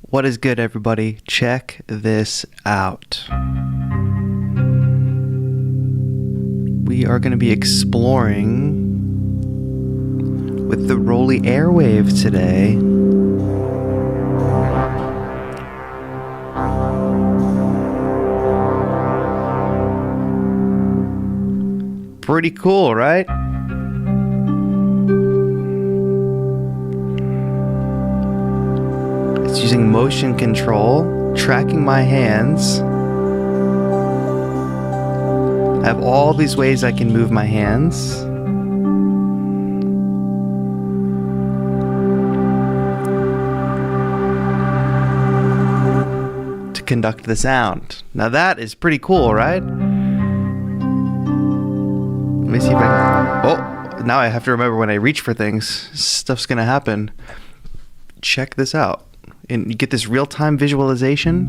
What is good, everybody? Check this out. We are going to be exploring with the ROLI Airwave today. Pretty cool, right? It's using motion control, tracking my hands. I have all these ways I can move my hands. To conduct the sound. Now that is pretty cool, right? Let me see if I can... Oh, now I have to remember when I reach for things. Stuff's gonna happen. Check this out. And you get this real-time visualization.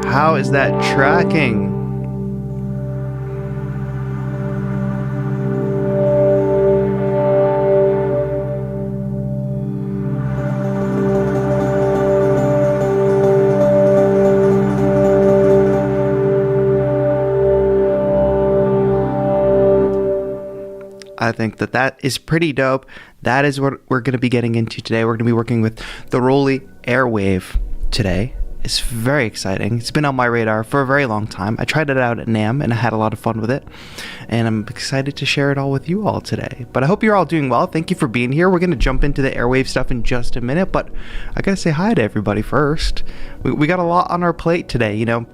How is that tracking? I think that is pretty dope. That is what we're going to be getting into today. We're going to be working with the ROLI Airwave today. It's very exciting. It's been on my radar for a very long time. I tried it out at NAMM and I had a lot of fun with it. And I'm excited to share it all with you all today. But I hope you're all doing well. Thank you for being here. We're going to jump into the Airwave stuff in just a minute. But I got to say hi to everybody first. We got a lot on our plate today, you know.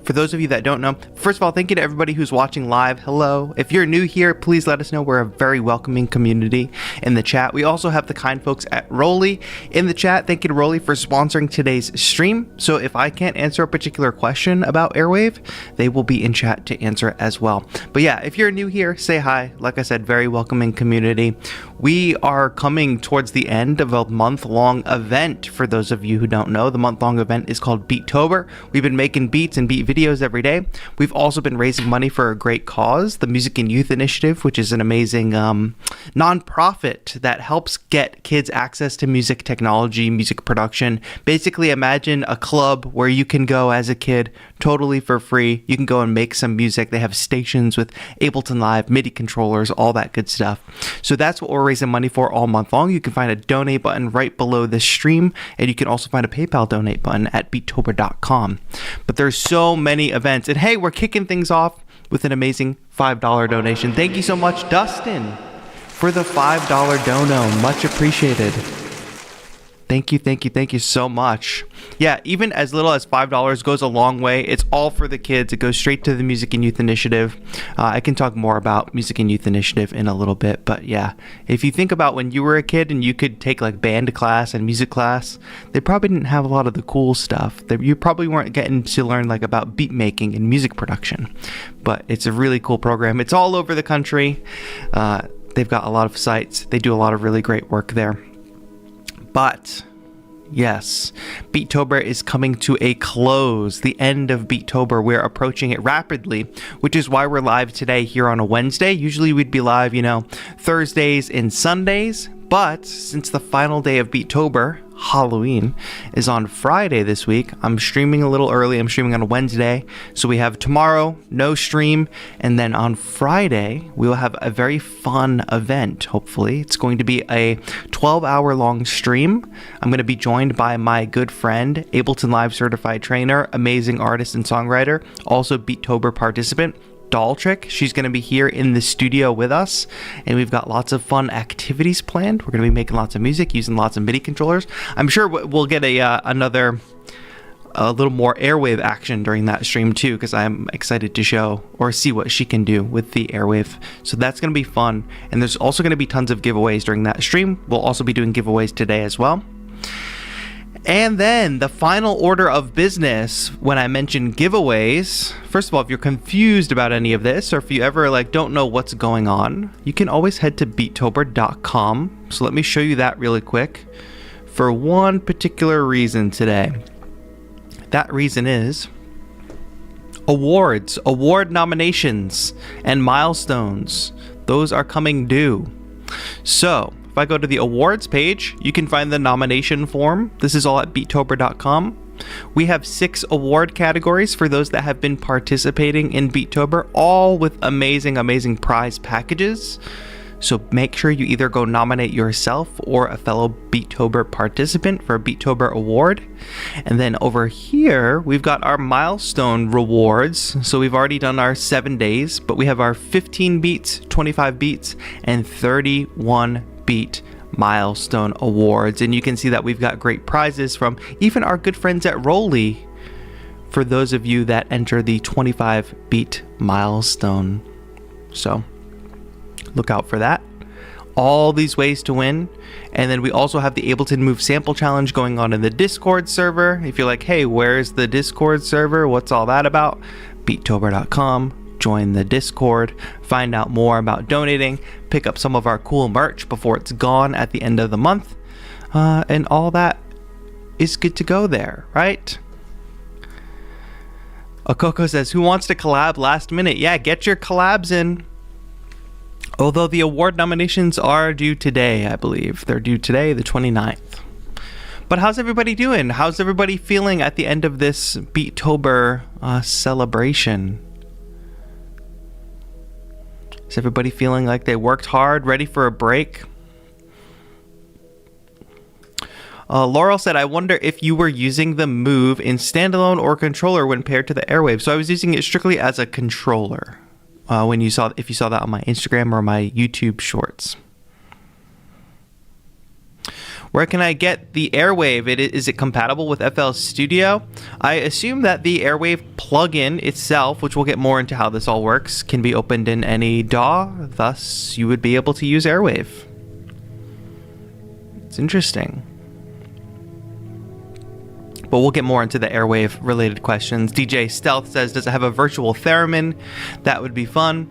For those of you that don't know, first of all, thank you to everybody who's watching live. Hello. If you're new here, please let us know. We're a very welcoming community in the chat. We also have the kind folks at ROLI in the chat. Thank you to ROLI for sponsoring today's stream. So if I can't answer a particular question about Airwave, they will be in chat to answer as well. But yeah, if you're new here, say hi. Like I said, very welcoming community. We are coming towards the end of a month-long event. For those of you who don't know, the month-long event is called Beattober. We've been making beats and beat videos every day. We've also been raising money for a great cause, the Music and Youth Initiative, which is an amazing nonprofit that helps get kids access to music technology, music production. Basically, imagine a club where you can go as a kid totally for free. You can go and make some music. They have stations with Ableton Live, MIDI controllers, all that good stuff. So that's what we're raising money for all month long. You can find a donate button right below this stream, and you can also find a PayPal donate button at beattober.com. But there's so many events. And hey, we're kicking things off with an amazing $5 donation. Thank you so much, Dustin, for the $5 dono. Much appreciated. Thank you so much. Yeah, even as little as $5 goes a long way. It's all for the kids. It goes straight to the Music and Youth Initiative. I can talk more about Music and Youth Initiative in a little bit, but yeah, if you think about when you were a kid and you could take like band class and music class, they probably didn't have a lot of the cool stuff. You probably weren't getting to learn like about beat making and music production, but it's a really cool program. It's all over the country. They've got a lot of sites. They do a lot of really great work there. But yes, Beattober is coming to a close. The end of Beattober. We're approaching it rapidly, which is why we're live today here on a Wednesday. Usually we'd be live, you know, Thursdays and Sundays. But since the final day of Beattober, Halloween, is on Friday this week, I'm streaming a little early. I'm streaming on a Wednesday. So we have tomorrow, no stream. And then on Friday, we will have a very fun event, hopefully. It's going to be a 12-hour long stream. I'm going to be joined by my good friend, Ableton Live certified trainer, amazing artist and songwriter, also Beattober participant, Doll Trick. She's going to be here in the studio with us, and we've got lots of fun activities planned. We're going to be making lots of music, using lots of MIDI controllers. I'm sure we'll get a little more Airwave action during that stream too, because I'm excited to show or see what she can do with the Airwave. So that's going to be fun, and there's also going to be tons of giveaways during that stream. We'll also be doing giveaways today as well. And then the final order of business when I mention giveaways. First of all, if you're confused about any of this, or if you ever don't know what's going on, you can always head to beattober.com. So let me show you that really quick for one particular reason today. That reason is awards, award nominations, and milestones. Those are coming due. So if I go to the awards page, you can find the nomination form. This is all at beattober.com. We have 6 award categories for those that have been participating in Beattober, all with amazing prize packages. So make sure you either go nominate yourself or a fellow Beattober participant for a Beattober award. And then over here, we've got our milestone rewards. So we've already done our 7 days, but we have our 15 beats, 25 beats, and 31 beat milestone awards. And you can see that we've got great prizes from even our good friends at ROLI for those of you that enter the 25 beat milestone. So look out for that. All these ways to win. And then we also have the Ableton Move sample challenge going on in the Discord server. If you're like, hey, where's the Discord server? What's all that about? Beattober.com. Join the Discord, find out more about donating, pick up some of our cool merch before it's gone at the end of the month, and all that is good to go there, right? Okoko says, who wants to collab last minute? Yeah, get your collabs in. Although the award nominations are due today, I believe. They're due today, the 29th. But how's everybody doing? How's everybody feeling at the end of this Beattober celebration? Is everybody feeling like they worked hard, ready for a break? Laurel said, I wonder if you were using the Move in standalone or controller when paired to the Airwave. So I was using it strictly as a controller if you saw that on my Instagram or my YouTube shorts. Where can I get the Airwave? Is it compatible with FL Studio? I assume that the Airwave plugin itself, which we'll get more into how this all works, can be opened in any DAW. Thus, you would be able to use Airwave. It's interesting. But we'll get more into the Airwave related questions. DJ Stealth says, does it have a virtual theremin? That would be fun.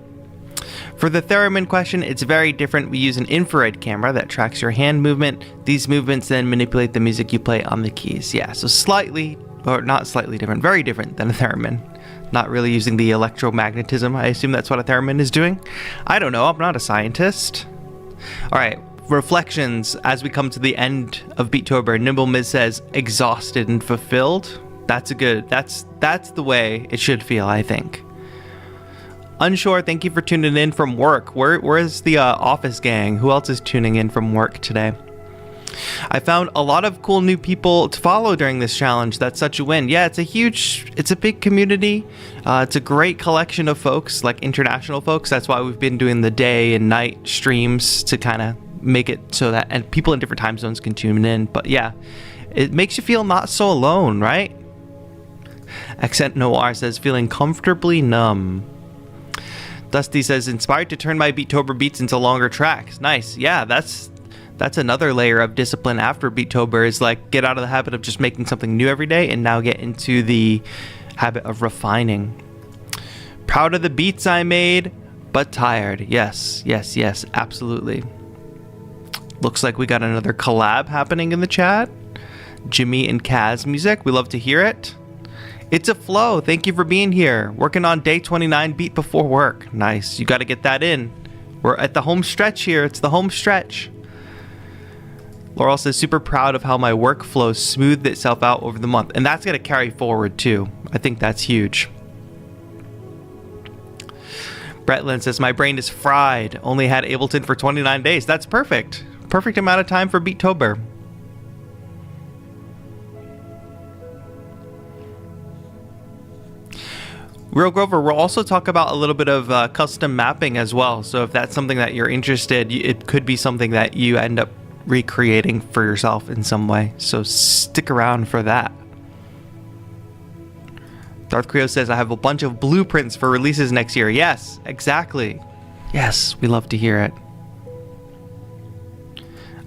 For the theremin question, it's very different. We use an infrared camera that tracks your hand movement. These movements then manipulate the music you play on the keys. Yeah, so not slightly different, very different than a theremin. Not really using the electromagnetism. I assume that's what a theremin is doing. I don't know, I'm not a scientist. All right, reflections as we come to the end of Beattober. Nimble Miz says, exhausted and fulfilled. That's the way it should feel, I think. Unsure, thank you for tuning in from work. Where is the office gang? Who else is tuning in from work today? I found a lot of cool new people to follow during this challenge. That's such a win. Yeah, it's a big community. It's a great collection of folks, like international folks. That's why we've been doing the day and night streams to kind of make it so that and people in different time zones can tune in. But yeah, it makes you feel not so alone, right? Accent Noir says, feeling comfortably numb. Dusty says, inspired to turn my Beattober beats into longer tracks. Nice. Yeah, that's another layer of discipline after Beattober, is like get out of the habit of just making something new every day and now get into the habit of refining. Proud of the beats I made, but tired. Yes, absolutely. Looks like we got another collab happening in the chat. Jimmy and Kaz music. We love to hear it. It's a flow. Thank you for being here. Working on day 29 beat before work. Nice. You got to get that in. We're at the home stretch here. It's the home stretch. Laurel says, super proud of how my workflow smoothed itself out over the month. And that's going to carry forward too. I think that's huge. Bretland says, my brain is fried. Only had Ableton for 29 days. That's perfect. Perfect amount of time for Beattober. Real Grover, we'll also talk about a little bit of custom mapping as well. So if that's something that you're interested, it could be something that you end up recreating for yourself in some way. So stick around for that. Darth Creo says, I have a bunch of blueprints for releases next year. Yes, exactly. Yes, we love to hear it.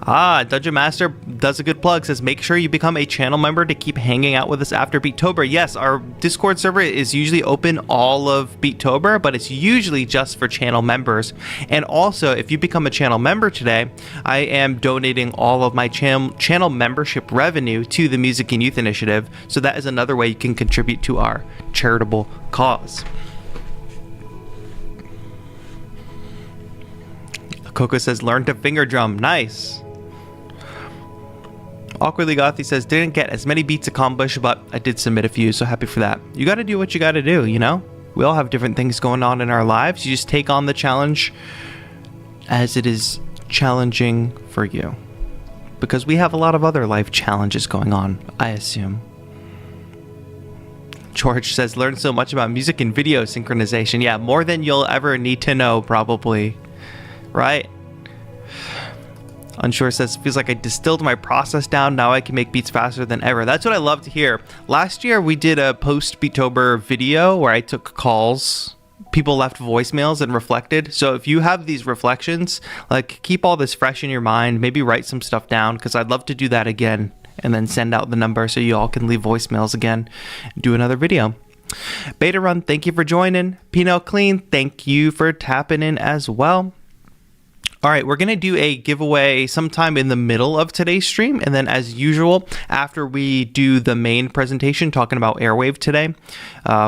Dungeon Master does a good plug, says make sure you become a channel member to keep hanging out with us after Beattober. Yes, our Discord server is usually open all of Beattober, but it's usually just for channel members. And also, if you become a channel member today, I am donating all of my channel membership revenue to the Music and Youth Initiative, so that is another way you can contribute to our charitable cause. Coco says learn to finger drum. Nice. Awkwardly Gothy says, didn't get as many beats accomplished, but I did submit a few, so happy for that. You gotta do what you gotta do, you know? We all have different things going on in our lives. You just take on the challenge as it is challenging for you. Because we have a lot of other life challenges going on, I assume. George says, learn so much about music and video synchronization. Yeah, more than you'll ever need to know, probably. Right? Unsure says, feels like I distilled my process down. Now I can make beats faster than ever. That's what I love to hear. Last year, we did a post-Beattober video where I took calls. People left voicemails and reflected. So if you have these reflections, like keep all this fresh in your mind. Maybe write some stuff down, because I'd love to do that again and then send out the number so you all can leave voicemails again and do another video. Beta Run, thank you for joining. Pinot Clean, thank you for tapping in as well. All right, we're going to do a giveaway sometime in the middle of today's stream. And then as usual, after we do the main presentation talking about Airwave today,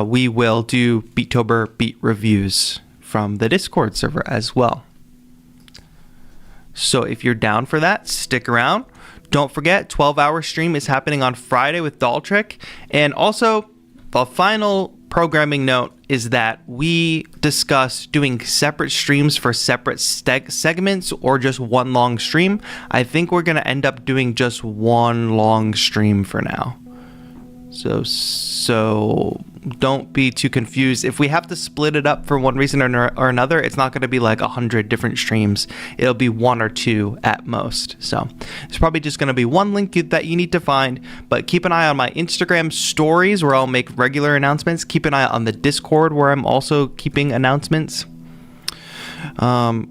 we will do Beattober beat reviews from the Discord server as well. So if you're down for that, stick around. Don't forget, 12-hour stream is happening on Friday with Daltrick. And also, the final programming note is that we discuss doing separate streams for separate segments or just one long stream. I think we're going to end up doing just one long stream for now. So don't be too confused. If we have to split it up for one reason or another, it's not going to be like 100 different streams. It'll be one or two at most. So it's probably just going to be one link that you need to find. But keep an eye on my Instagram stories where I'll make regular announcements. Keep an eye on the Discord where I'm also keeping announcements. And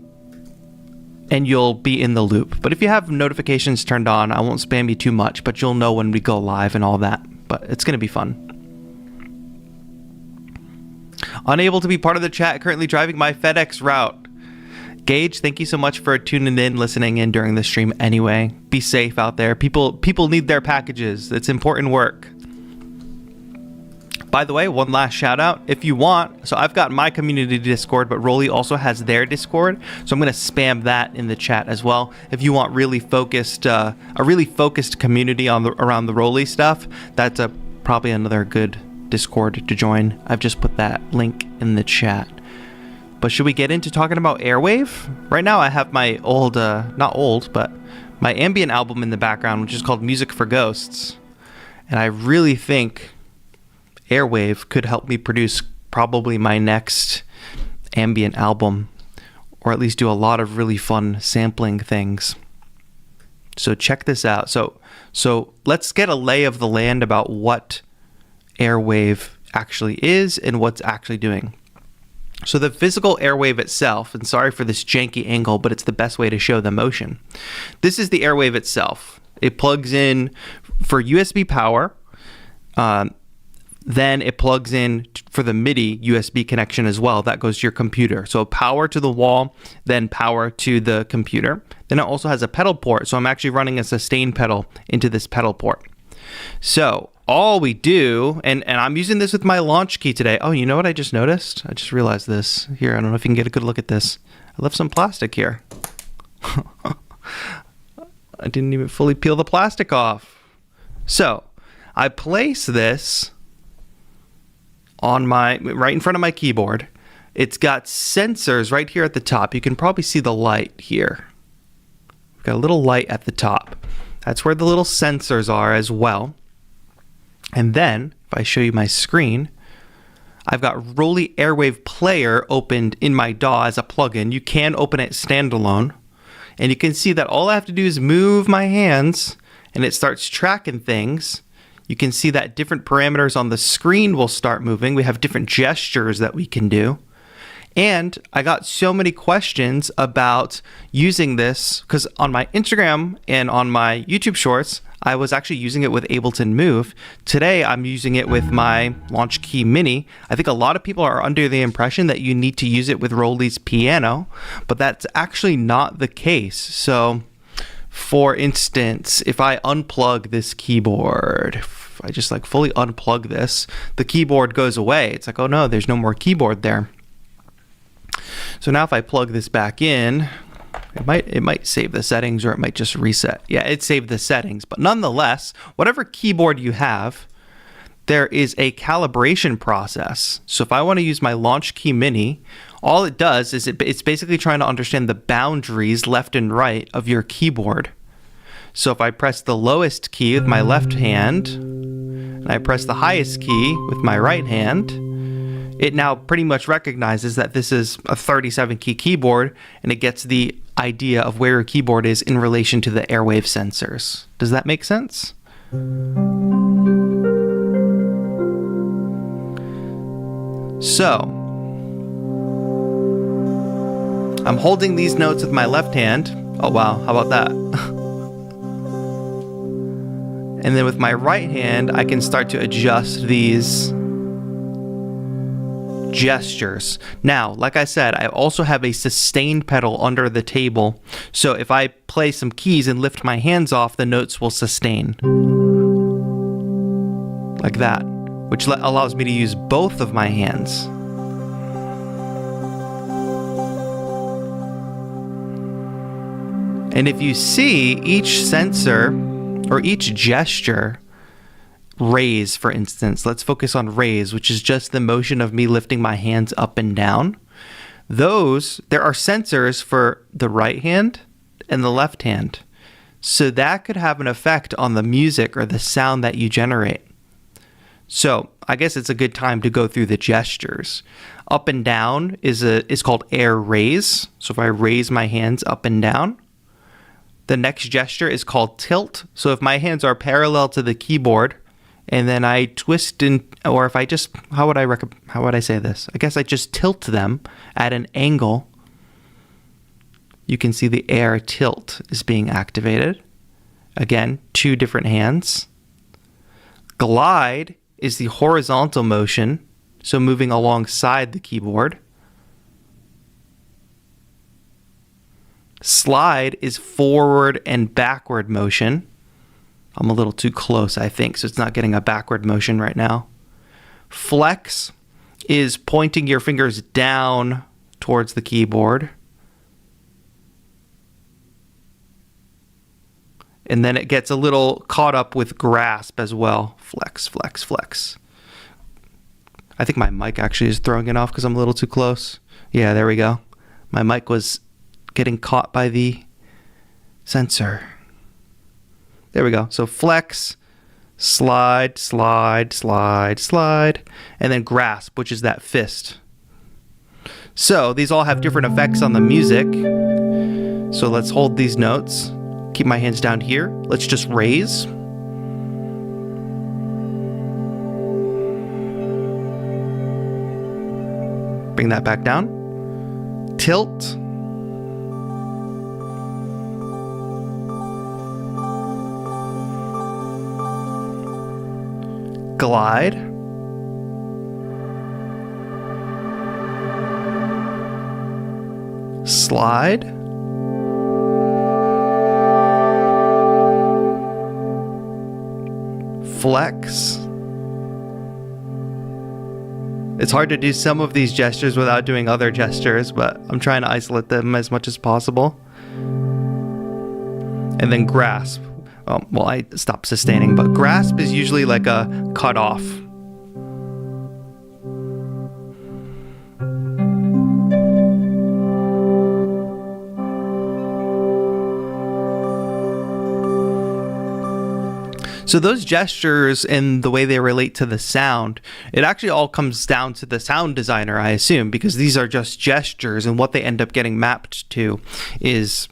you'll be in the loop. But if you have notifications turned on, I won't spam you too much, but you'll know when we go live and all that. But it's going to be fun. Unable to be part of the chat, currently driving my FedEx route. Gage, thank you so much for tuning in, listening in during the stream anyway. Be safe out there. People need their packages. It's important work. By the way, one last shout out if you want. So I've got my community Discord, but Roly also has their Discord. So I'm going to spam that in the chat as well. If you want really focused, a really focused community around the Roly stuff, that's probably another good Discord to join. I've just put that link in the chat. But should we get into talking about Airwave? Right now I have my old, not old, but my ambient album in the background, which is called Music for Ghosts. And I really think Airwave could help me produce probably my next ambient album, or at least do a lot of really fun sampling things. So check this out. So let's get a lay of the land about what Airwave actually is and what's actually doing. So the physical Airwave itself, and sorry for this janky angle, but it's the best way to show the motion. This is the Airwave itself. It plugs in for USB power. Then it plugs in for the MIDI USB connection as well. That goes to your computer. So power to the wall, then power to the computer. Then it also has a pedal port. So I'm actually running a sustain pedal into this pedal port. So all we do, and I'm using this with my launch key today. Oh, you know what I just noticed? I just realized this. Here, I don't know if you can get a good look at this. I left some plastic here. I didn't even fully peel the plastic off. So I place this on right in front of my keyboard. It's got sensors right here at the top. You can probably see the light here. We've got a little light at the top. That's where the little sensors are as well. And then, if I show you my screen, I've got Roly Airwave Player opened in my DAW as a plugin. You can open it standalone. And you can see that all I have to do is move my hands and it starts tracking things. You can see that different parameters on the screen will start moving. We have different gestures that we can do. And I got so many questions about using this because on my Instagram and on my YouTube shorts, I was actually using it with Ableton Move. Today, I'm using it with my Launch Key Mini. I think a lot of people are under the impression that you need to use it with Roly's piano, but that's actually not the case. So, for instance, if I unplug this keyboard, if I just like fully unplug this, the keyboard goes away. It's like, oh no, there's no more keyboard there. So now if I plug this back in, it might save the settings or it might just reset. Yeah, it saved the settings, but nonetheless, whatever keyboard you have, there is a calibration process. So if I want to use my Launch Key Mini, all it does is it's basically trying to understand the boundaries left and right of your keyboard. So if I press the lowest key with my left hand, and I press the highest key with my right hand, it now pretty much recognizes that this is a 37 key keyboard, and it gets the idea of where your keyboard is in relation to the Airwave sensors. Does that make sense? So, I'm holding these notes with my left hand. Oh wow, how about that? And then with my right hand, I can start to adjust these gestures. Now, like I said, I also have a sustain pedal under the table. So if I play some keys and lift my hands off, the notes will sustain. Like that, which allows me to use both of my hands. And if you see, each sensor or each gesture, raise for instance, let's focus on raise, which is just the motion of me lifting my hands up and down. There are sensors for the right hand and the left hand. So that could have an effect on the music or the sound that you generate. So I guess it's a good time to go through the gestures. Up and down is called air raise. So if I raise my hands up and down, the next gesture is called tilt. So if my hands are parallel to the keyboard and then I twist or if I just, how would I say this? I guess I just tilt them at an angle. You can see the air tilt is being activated. Again, two different hands. Glide is the horizontal motion, so moving alongside the keyboard. Slide is forward and backward motion. I'm a little too close, I think, so it's not getting a backward motion right now. Flex is pointing your fingers down towards the keyboard. And then it gets a little caught up with grasp as well. Flex, flex, flex. I think my mic actually is throwing it off because I'm a little too close. Yeah, there we go. My mic was getting caught by the sensor. There we go. So flex, slide, slide, slide, slide, and then grasp, which is that fist. So these all have different effects on the music. So let's hold these notes. Keep my hands down here. Let's just raise. Bring that back down. Tilt. Glide. Slide. Flex. It's hard to do some of these gestures without doing other gestures, but I'm trying to isolate them as much as possible. And then grasp. Well, I stopped sustaining, but grasp is usually like a cut off. So those gestures and the way they relate to the sound, it actually all comes down to the sound designer, I assume, because these are just gestures, and what they end up getting mapped to is,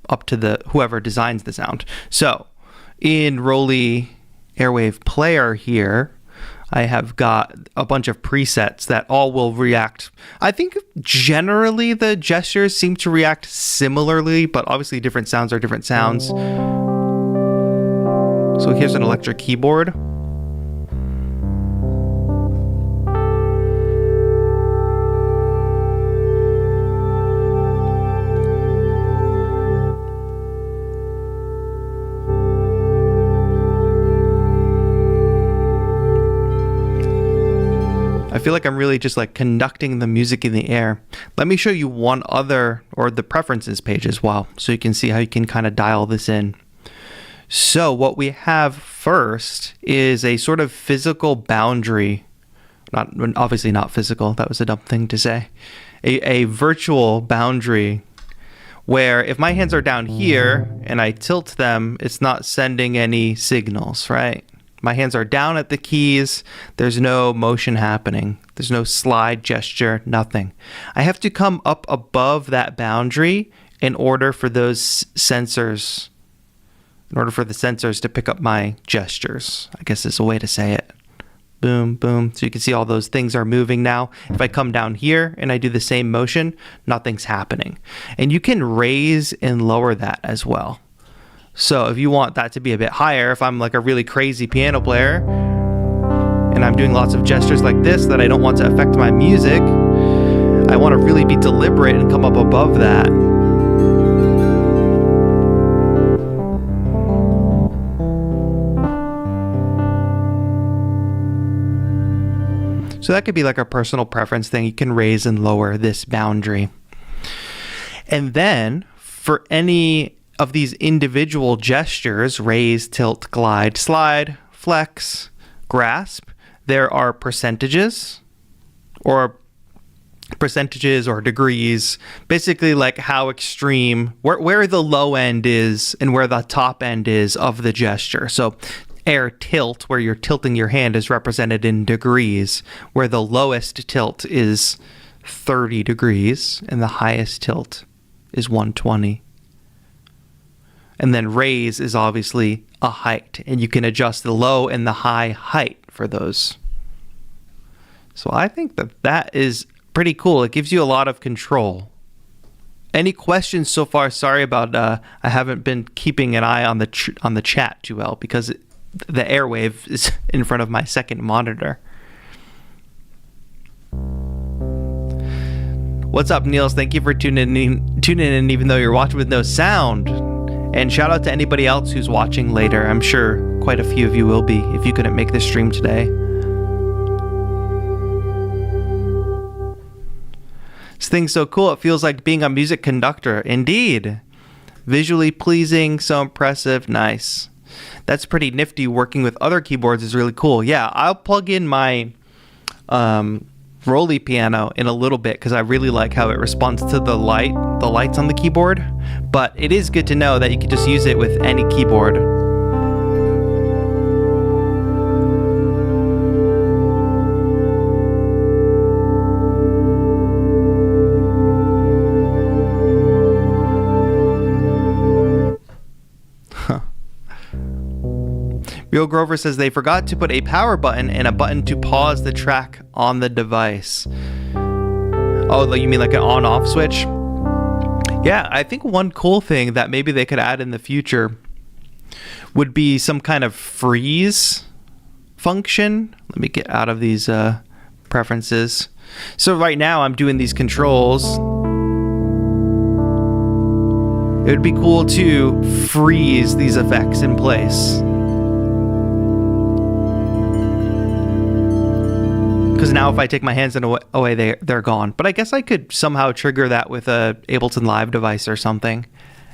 up to the whoever designs the sound. So in Roly Airwave Player here, I have got a bunch of presets that all will react. I think generally the gestures seem to react similarly, but obviously different sounds are different sounds. So here's an electric keyboard. I feel like I'm really just like conducting the music in the air. Let me show you one other, or the preferences page as well, so you can see how you can kind of dial this in. So what we have first is a sort of physical boundary. Obviously not physical, that was a dumb thing to say. A virtual boundary where if my hands are down here and I tilt them, it's not sending any signals, right? My hands are down at the keys. There's no motion happening. There's no slide gesture, nothing. I have to come up above that boundary in order for those sensors, in order for the sensors to pick up my gestures, I guess is a way to say it. Boom, boom. So you can see all those things are moving now. If I come down here and I do the same motion, nothing's happening. And you can raise and lower that as well. So if you want that to be a bit higher, if I'm like a really crazy piano player and I'm doing lots of gestures like this that I don't want to affect my music, I want to really be deliberate and come up above that. So that could be like a personal preference thing. You can raise and lower this boundary. And then for any of these individual gestures, raise, tilt, glide, slide, flex, grasp, there are percentages or degrees, basically like how extreme, where the low end is and where the top end is of the gesture. So air tilt, where you're tilting your hand, is represented in degrees, where the lowest tilt is 30 degrees and the highest tilt is 120. And then raise is obviously a height, and you can adjust the low and the high height for those. So I think that is pretty cool. It gives you a lot of control. Any questions so far? Sorry about I haven't been keeping an eye on the chat too well because the Airwave is in front of my second monitor. What's up, Niels? Thank you for tuning in even though you're watching with no sound. And shout out to anybody else who's watching later. I'm sure quite a few of you will be if you couldn't make this stream today. This thing's so cool. It feels like being a music conductor. Indeed. Visually pleasing, so impressive. Nice. That's pretty nifty. Working with other keyboards is really cool. Yeah, I'll plug in my Roly piano in a little bit because I really like how it responds to the lights on the keyboard. But it is good to know that you can just use it with any keyboard. Real Grover says they forgot to put a power button and a button to pause the track on the device. Oh, you mean like an on-off switch? Yeah, I think one cool thing that maybe they could add in the future would be some kind of freeze function. Let me get out of these preferences. So right now I'm doing these controls. It would be cool to freeze these effects in place. Because now if I take my hands away, they're gone. But I guess I could somehow trigger that with a Ableton Live device or something.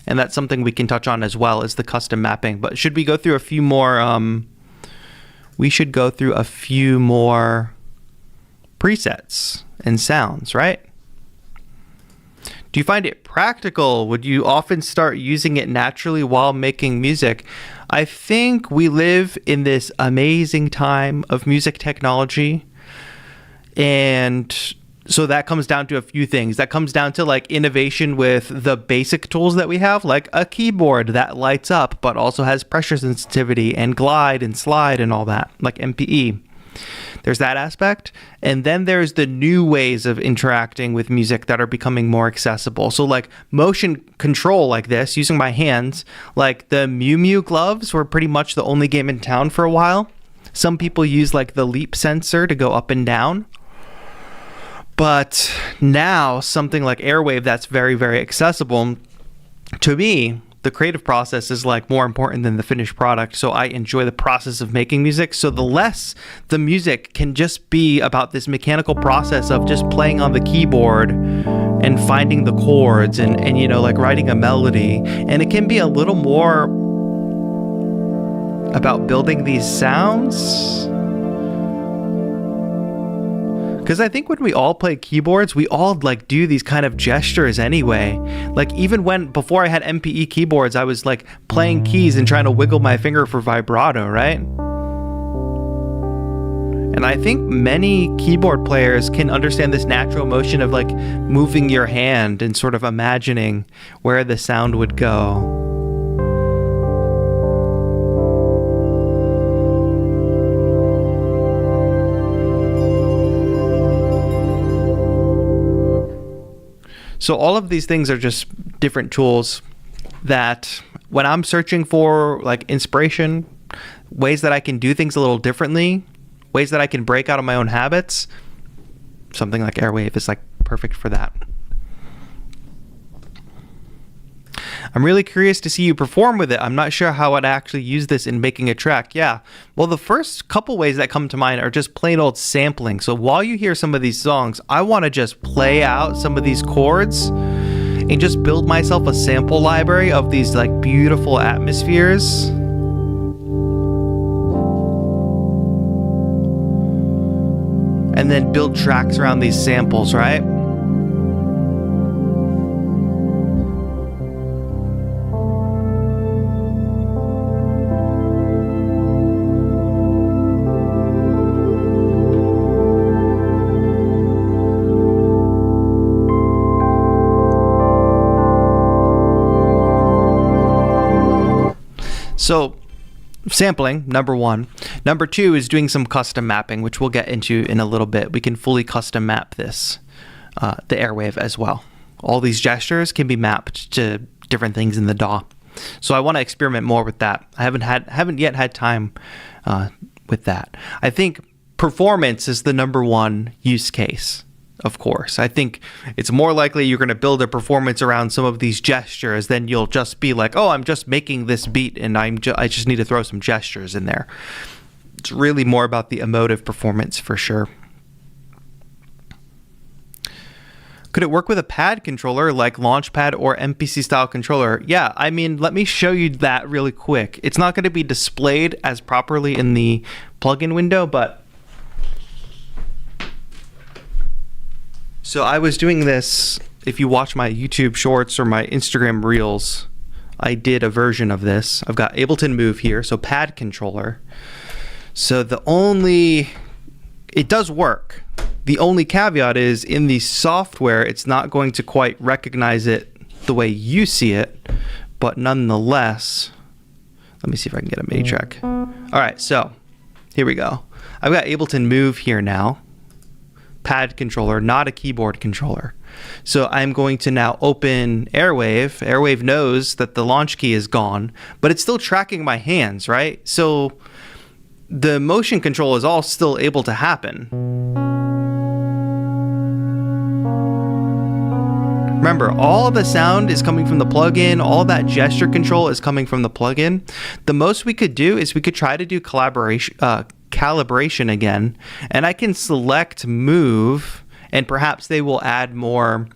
And that's something we can touch on as well as the custom mapping. But should we go through a few more... we should go through a few more presets and sounds, right? Do you find it practical? Would you often start using it naturally while making music? I think we live in this amazing time of music technology. And so that comes down to a few things. That comes down to like innovation with the basic tools that we have, like a keyboard that lights up, but also has pressure sensitivity and glide and slide and all that, like MPE. There's that aspect. And then there's the new ways of interacting with music that are becoming more accessible. So like motion control like this, using my hands, like the Mew Mew gloves were pretty much the only game in town for a while. Some people use like the leap sensor to go up and down. But now something like Airwave that's very, very accessible, to me, the creative process is like more important than the finished product. So I enjoy the process of making music. So the less the music can just be about this mechanical process of just playing on the keyboard and finding the chords and you know, like writing a melody. And it can be a little more about building these sounds. Because I think when we all play keyboards, we all like do these kind of gestures anyway. Like even before I had MPE keyboards, I was like playing keys and trying to wiggle my finger for vibrato, right? And I think many keyboard players can understand this natural motion of like moving your hand and sort of imagining where the sound would go. So all of these things are just different tools that when I'm searching for like inspiration, ways that I can do things a little differently, ways that I can break out of my own habits, something like Airwave is like perfect for that. I'm really curious to see you perform with it. I'm not sure how I'd actually use this in making a track. Yeah, well, the first couple ways that come to mind are just plain old sampling. So while you hear some of these songs, I want to just play out some of these chords and just build myself a sample library of these like beautiful atmospheres. And then build tracks around these samples, right? So sampling, number one. Number two is doing some custom mapping, which we'll get into in a little bit. We can fully custom map this, the Airwave as well. All these gestures can be mapped to different things in the DAW. So I want to experiment more with that. I haven't yet had time with that. I think performance is the number one use case. Of course, I think it's more likely you're going to build a performance around some of these gestures than you'll just be like, oh, I'm just making this beat and I just need to throw some gestures in there. It's really more about the emotive performance for sure. Could it work with a pad controller like Launchpad or MPC style controller? Yeah, I mean, let me show you that really quick. It's not going to be displayed as properly in the plugin window, but so I was doing this, if you watch my YouTube shorts or my Instagram reels, I did a version of this. I've got Ableton Move here, so pad controller. So it does work. The only caveat is in the software, it's not going to quite recognize it the way you see it, but nonetheless, let me see if I can get a MIDI track. All right, so here we go. I've got Ableton Move here now. Pad controller, not a keyboard controller. So I'm going to now open Airwave. Airwave knows that the launch key is gone, but it's still tracking my hands, right? So the motion control is all still able to happen. Remember, all the sound is coming from the plugin, all that gesture control is coming from the plugin. The most we could do is we could try to do calibration again, and I can select move, and perhaps they will add more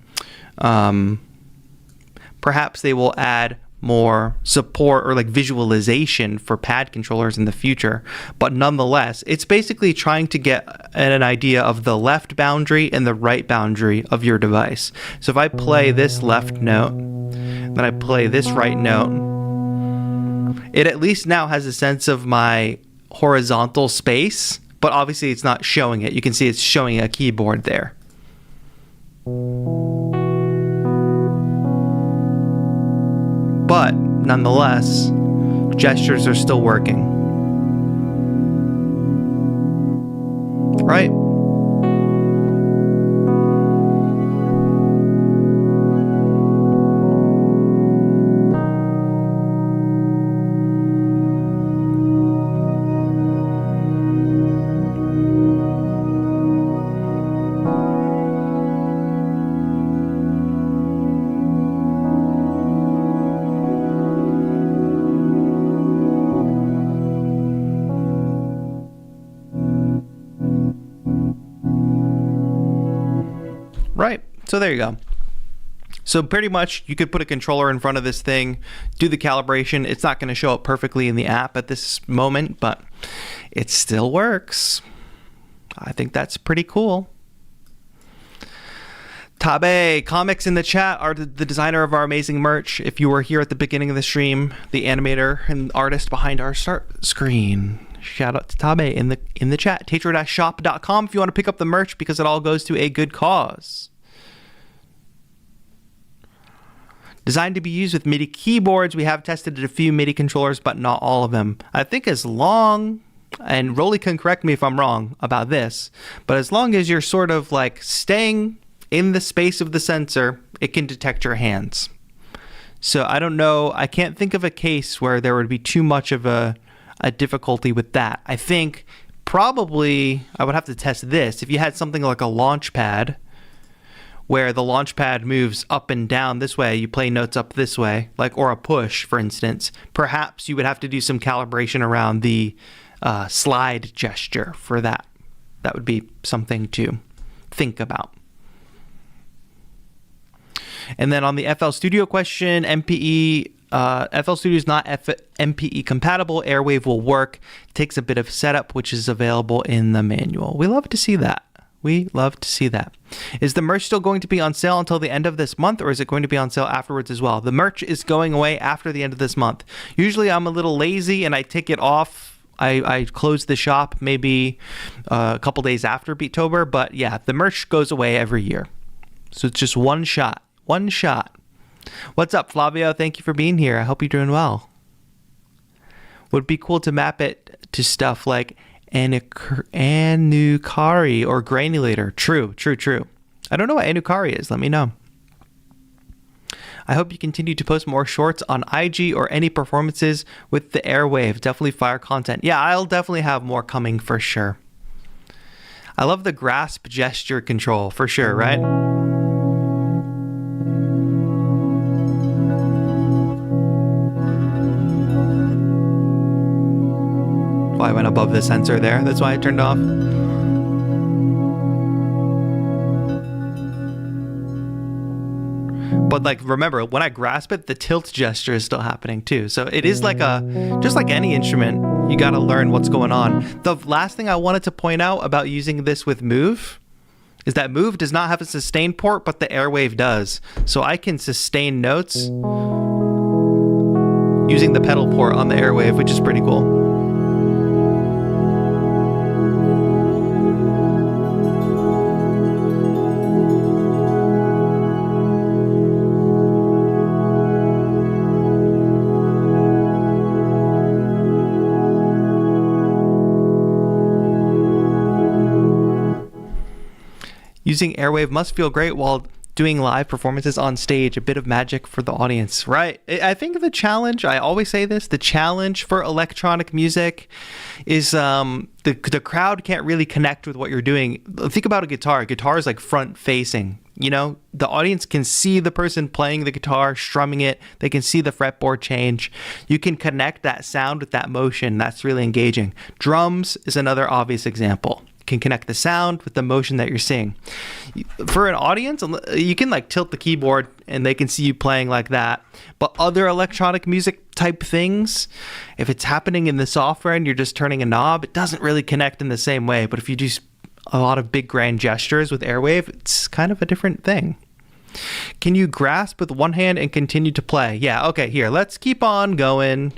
support or like visualization for pad controllers in the future. But nonetheless, it's basically trying to get an idea of the left boundary and the right boundary of your device. So if I play this left note, then I play this right note, it at least now has a sense of my horizontal space, but obviously it's not showing it. You can see it's showing a keyboard there. But nonetheless, gestures are still working. right? Right, so there you go. So pretty much you could put a controller in front of this thing, do the calibration. It's not going to show up perfectly in the app at this moment, but it still works. I think that's pretty cool. Tabe, Comics in the chat are the designer of our amazing merch. If you were here at the beginning of the stream, the animator and artist behind our start screen. Shout out to Tabe in the chat. TAETRO-shop.com if you want to pick up the merch, because it all goes to a good cause. Designed to be used with MIDI keyboards. We have tested a few MIDI controllers, but not all of them. I think as long, and Roly can correct me if I'm wrong about this, but as long as you're sort of like staying in the space of the sensor, it can detect your hands. So I don't know. I can't think of a case where there would be too much of a difficulty with that. I think probably I would have to test this. If you had something like a launch pad, where the launch pad moves up and down this way, you play notes up this way, like, or a push, for instance, perhaps you would have to do some calibration around the slide gesture for that. That would be something to think about. And then on the FL Studio question, MPE, FL Studio is not MPE compatible. Airwave will work. It takes a bit of setup, which is available in the manual. We love to see that. We love to see that. Is the merch still going to be on sale until the end of this month, or is it going to be on sale afterwards as well? The merch is going away after the end of this month. Usually I'm a little lazy and I take it off. I close the shop maybe a couple days after Beattober, but yeah, the merch goes away every year. So it's just one shot. One shot. What's up, Flavio? Thank you for being here. I hope you're doing well. Would be cool to map it to stuff like Anukari or Granulator. True. I don't know what Anukari is. Let me know. I hope you continue to post more shorts on IG or any performances with the Airwave. Definitely fire content. Yeah, I'll definitely have more coming for sure. I love the grasp gesture control for sure, right? Oh, I went above the sensor there. That's why I turned off. But like, remember, when I grasp it, the tilt gesture is still happening too. So it is like just like any instrument, you got to learn what's going on. The last thing I wanted to point out about using this with Move is that Move does not have a sustain port, but the Airwave does. So I can sustain notes using the pedal port on the Airwave, which is pretty cool. Using Airwave must feel great while doing live performances on stage, a bit of magic for the audience. Right. I think the challenge, I always say this, the challenge for electronic music is the crowd can't really connect with what you're doing. Think about a guitar. Guitar is like front facing. You know, the audience can see the person playing the guitar, strumming it. They can see the fretboard change. You can connect that sound with that motion. That's really engaging. Drums is another obvious example. Can connect the sound with the motion that you're seeing. For an audience, you can like tilt the keyboard and they can see you playing like that. But other electronic music type things, if it's happening in the software and you're just turning a knob, it doesn't really connect in the same way. But if you do a lot of big grand gestures with Airwave, it's kind of a different thing. Can you grasp with one hand and continue to play? Yeah, okay, here, let's keep on going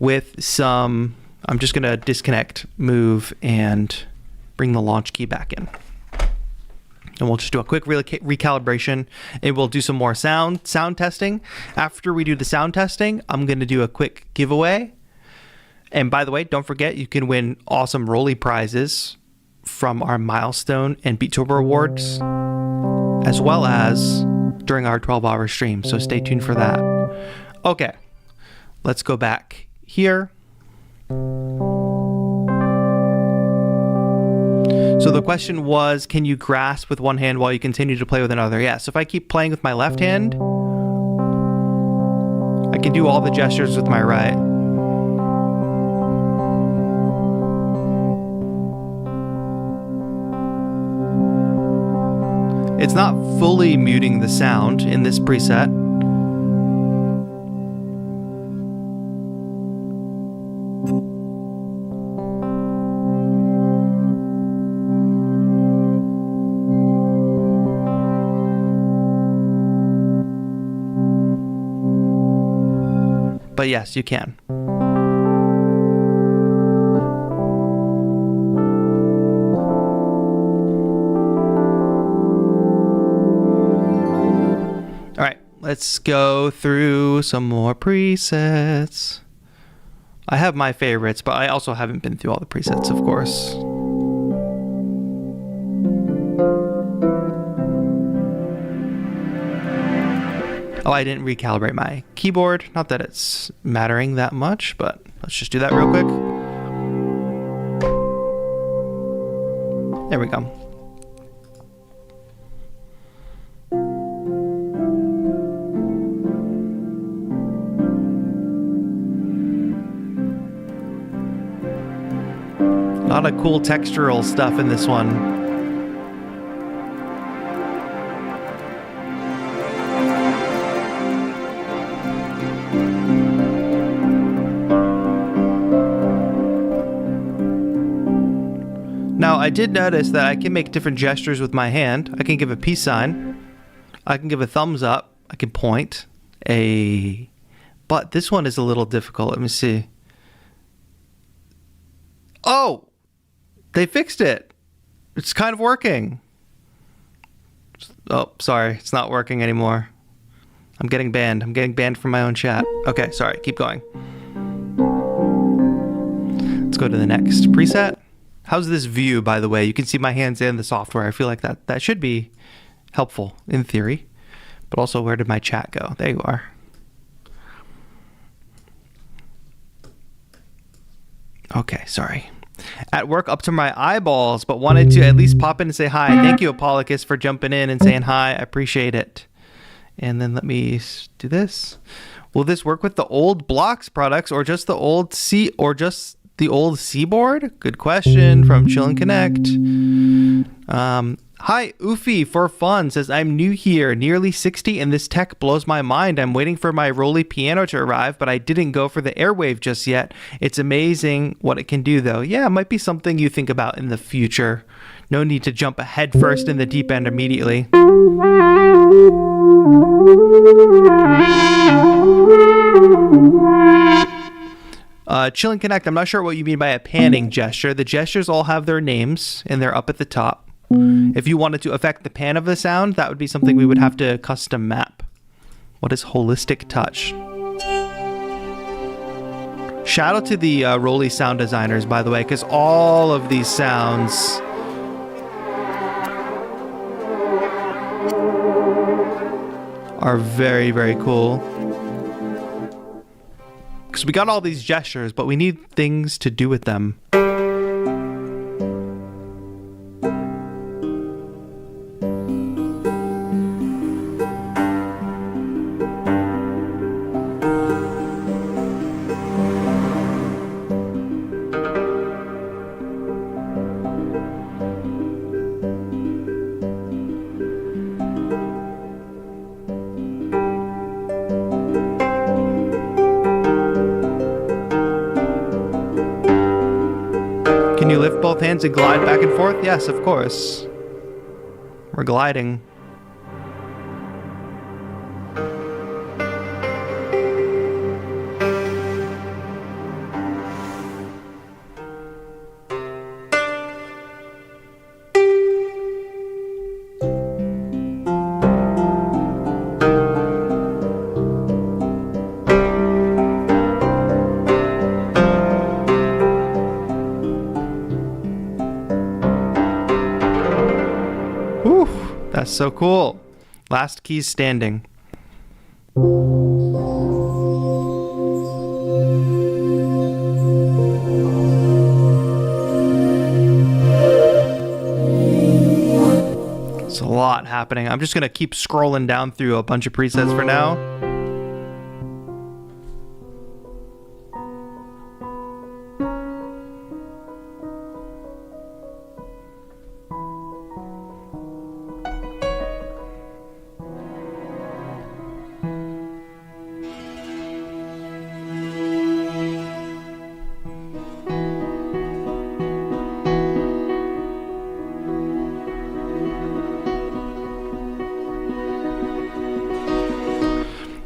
with some, I'm just gonna disconnect, move, and bring the launch key back in. And we'll just do a quick recalibration, and we'll do some more sound testing. After we do the sound testing, I'm gonna do a quick giveaway. And by the way, don't forget, you can win awesome Roly prizes from our milestone and Beattober awards, as well as during our 12-hour stream. So stay tuned for that. Okay, let's go back here. So the question was, can you grasp with one hand while you continue to play with another? Yeah, so if I keep playing with my left hand, I can do all the gestures with my right. It's not fully muting the sound in this preset. But yes, you can. All right, let's go through some more presets. I have my favorites, but I also haven't been through all the presets, of course. Oh, I didn't recalibrate my keyboard. Not that it's mattering that much, but let's just do that real quick. There we go. A lot of cool textural stuff in this one. Now, I did notice that I can make different gestures with my hand. I can give a peace sign. I can give a thumbs up. I can point a... But this one is a little difficult. Let me see. Oh! They fixed it. It's kind of working. Oh, sorry. It's not working anymore. I'm getting banned. I'm getting banned from my own chat. Okay, sorry. Keep going. Let's go to the next preset. How's this view, by the way? You can see my hands in the software. I feel like that should be helpful in theory. But also, where did my chat go? There you are. Okay, sorry. At work up to my eyeballs, but wanted to at least pop in and say hi. Thank you, Apollicus, for jumping in and saying hi. I appreciate it. And then let me do this. Will this work with the old Blocks products or just the old the old Seaboard? Good question from Chill and Connect. Hi, Oofy for fun says, I'm new here, nearly 60, and this tech blows my mind. I'm waiting for my Roly piano to arrive, but I didn't go for the Airwave just yet. It's amazing what it can do, though. Yeah, it might be something you think about in the future. No need to jump head first in the deep end immediately. Chill and Connect, I'm not sure what you mean by a panning gesture. The gestures all have their names, and they're up at the top. If you wanted to affect the pan of the sound, that would be something we would have to custom map. What is holistic touch? Shout out to the Roly sound designers, by the way, because all of these sounds are very, very cool. Because we got all these gestures, but we need things to do with them. Can you lift both hands and glide back and forth? Yes, of course. We're gliding. That's so cool. Last keys standing. It's a lot happening. I'm just going to keep scrolling down through a bunch of presets for now.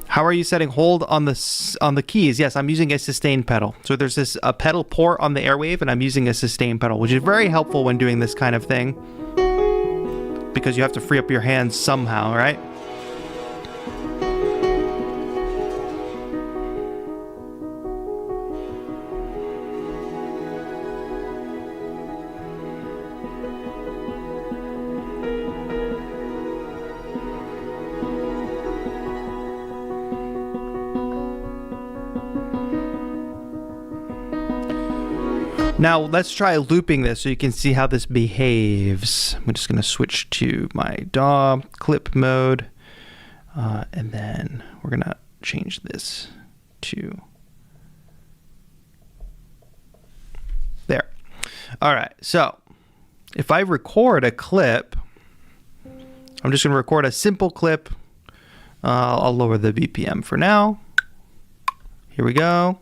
How are you setting hold on the keys? Yes, I'm using a sustain pedal. So there's a pedal port on the Airwave, and I'm using a sustain pedal, which is very helpful when doing this kind of thing, because you have to free up your hands somehow, right? Now let's try looping this so you can see how this behaves. I'm just going to switch to my DAW clip mode, and then we're going to change this to there. All right, so if I record a clip, I'm just going to record a simple clip. I'll lower the BPM for now. Here we go.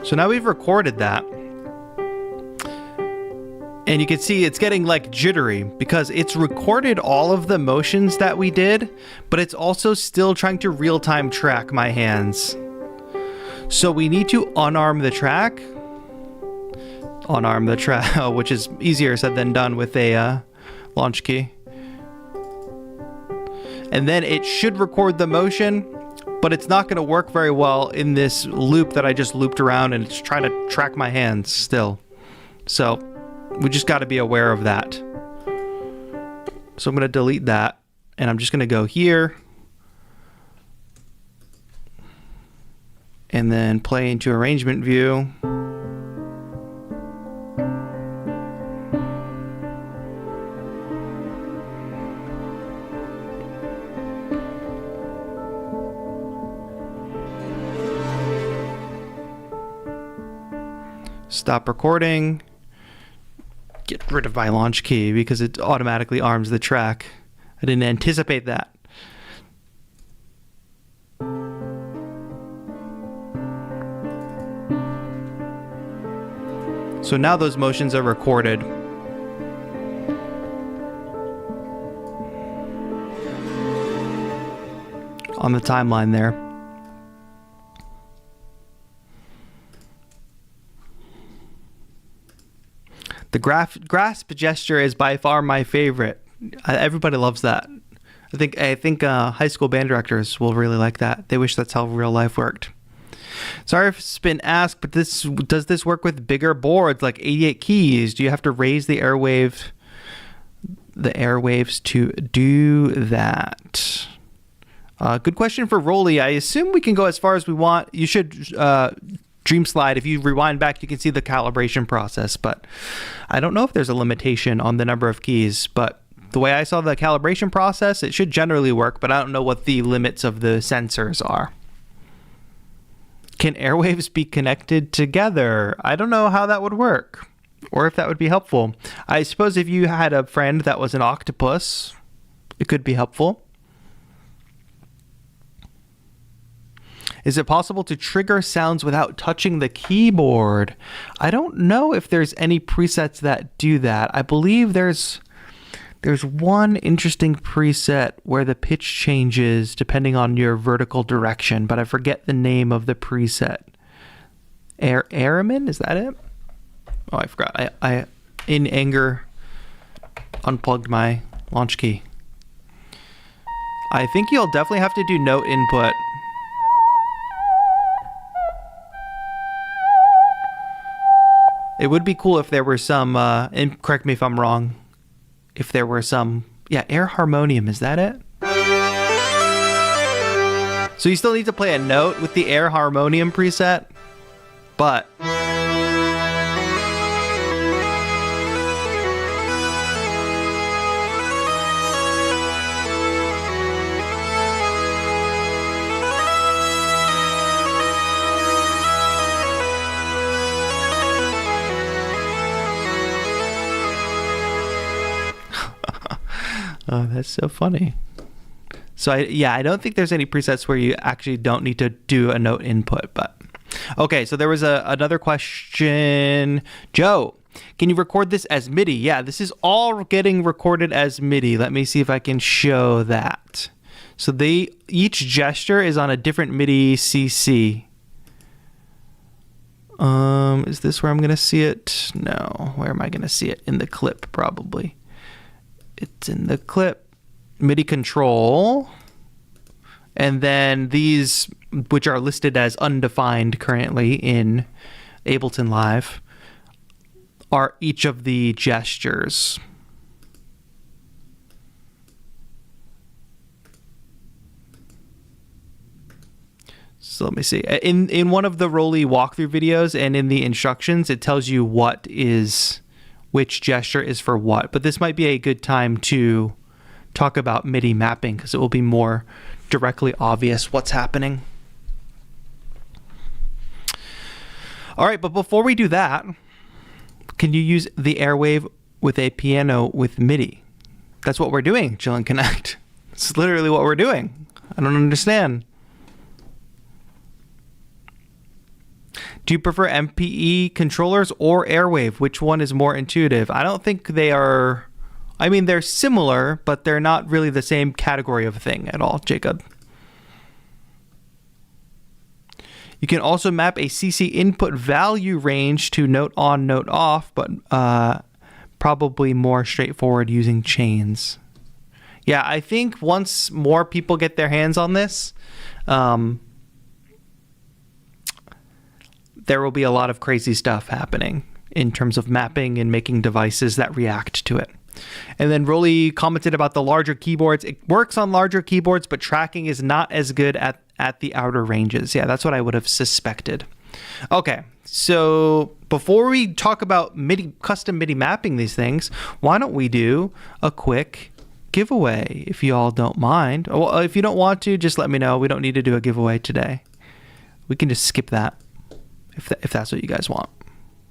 So now we've recorded that, and you can see it's getting like jittery because it's recorded all of the motions that we did, but it's also still trying to real-time track my hands. So we need to unarm the track, which is easier said than done with a launch key. And then it should record the motion, but it's not going to work very well in this loop that I just looped around, and it's trying to track my hands still. So we just got to be aware of that. So I'm going to delete that, and I'm just going to go here and then play into arrangement view. Stop recording. Get rid of my launch key because it automatically arms the track. I didn't anticipate that. So now those motions are recorded. On the timeline there. The grasp gesture is by far my favorite. Everybody loves that. I think high school band directors will really like that. They wish that's how real life worked. Sorry if it's been asked, but does this work with bigger boards like 88 keys? Do you have to raise the airwaves to do that? Good question for Roly. I assume we can go as far as we want. You should Dream Slide, if you rewind back, you can see the calibration process, but I don't know if there's a limitation on the number of keys, but the way I saw the calibration process, it should generally work, but I don't know what the limits of the sensors are. Can airwaves be connected together? I don't know how that would work, or if that would be helpful. I suppose if you had a friend that was an octopus, it could be helpful. Is it possible to trigger sounds without touching the keyboard? I don't know if there's any presets that do that. I believe there's one interesting preset where the pitch changes depending on your vertical direction, but I forget the name of the preset. Airman, is that it? Oh, I forgot. I in anger unplugged my launch key. I think you'll definitely have to do note input. It would be cool if there were some, and correct me if I'm wrong, if there were some, yeah, air harmonium, is that it? So you still need to play a note with the air harmonium preset, but... Oh, that's so funny. So I don't think there's any presets where you actually don't need to do a note input, but okay. So there was another question. Joe, can you record this as MIDI? Yeah, this is all getting recorded as MIDI. Let me see if I can show that. So each gesture is on a different MIDI CC. Is this where I'm gonna see it? No, where am I gonna see it? In the clip, probably. It's in the clip, MIDI control, and then these, which are listed as undefined currently in Ableton Live, are each of the gestures. So let me see. In one of the Roly walkthrough videos and in the instructions, it tells you which gesture is for what, but this might be a good time to talk about MIDI mapping because it will be more directly obvious what's happening. All right, but before we do that, can you use the Airwave with a piano with MIDI? That's what we're doing, Chill and Connect. It's literally what we're doing. I don't understand. Do you prefer MPE controllers or Airwave? Which one is more intuitive? I don't think they are... I mean, they're similar, but they're not really the same category of thing at all, Jacob. You can also map a CC input value range to note on, note off, but probably more straightforward using chains. Yeah, I think once more people get their hands on this, there will be a lot of crazy stuff happening in terms of mapping and making devices that react to it. And then Roly commented about the larger keyboards. It works on larger keyboards, but tracking is not as good at the outer ranges. Yeah, that's what I would have suspected. Okay, so before we talk about MIDI, custom MIDI mapping these things, why don't we do a quick giveaway, if you all don't mind. Well, if you don't want to, just let me know. We don't need to do a giveaway today. We can just skip that. If that's what you guys want,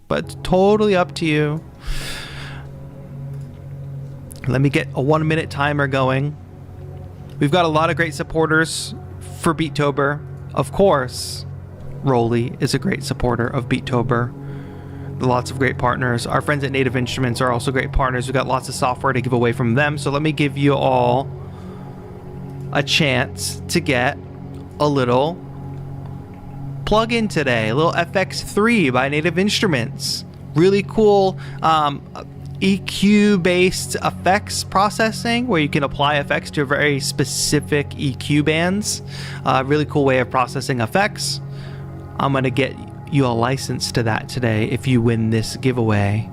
but it's totally up to you. Let me get a 1 minute timer going. We've got a lot of great supporters for Beattober. Of course, Roly is a great supporter of Beattober. Lots of great partners. Our friends at Native Instruments are also great partners. We've got lots of software to give away from them. So let me give you all a chance to get a little plug-in today, a little FX3 by Native Instruments. Really cool EQ-based effects processing where you can apply effects to very specific EQ bands. Really cool way of processing effects. I'm going to get you a license to that today if you win this giveaway.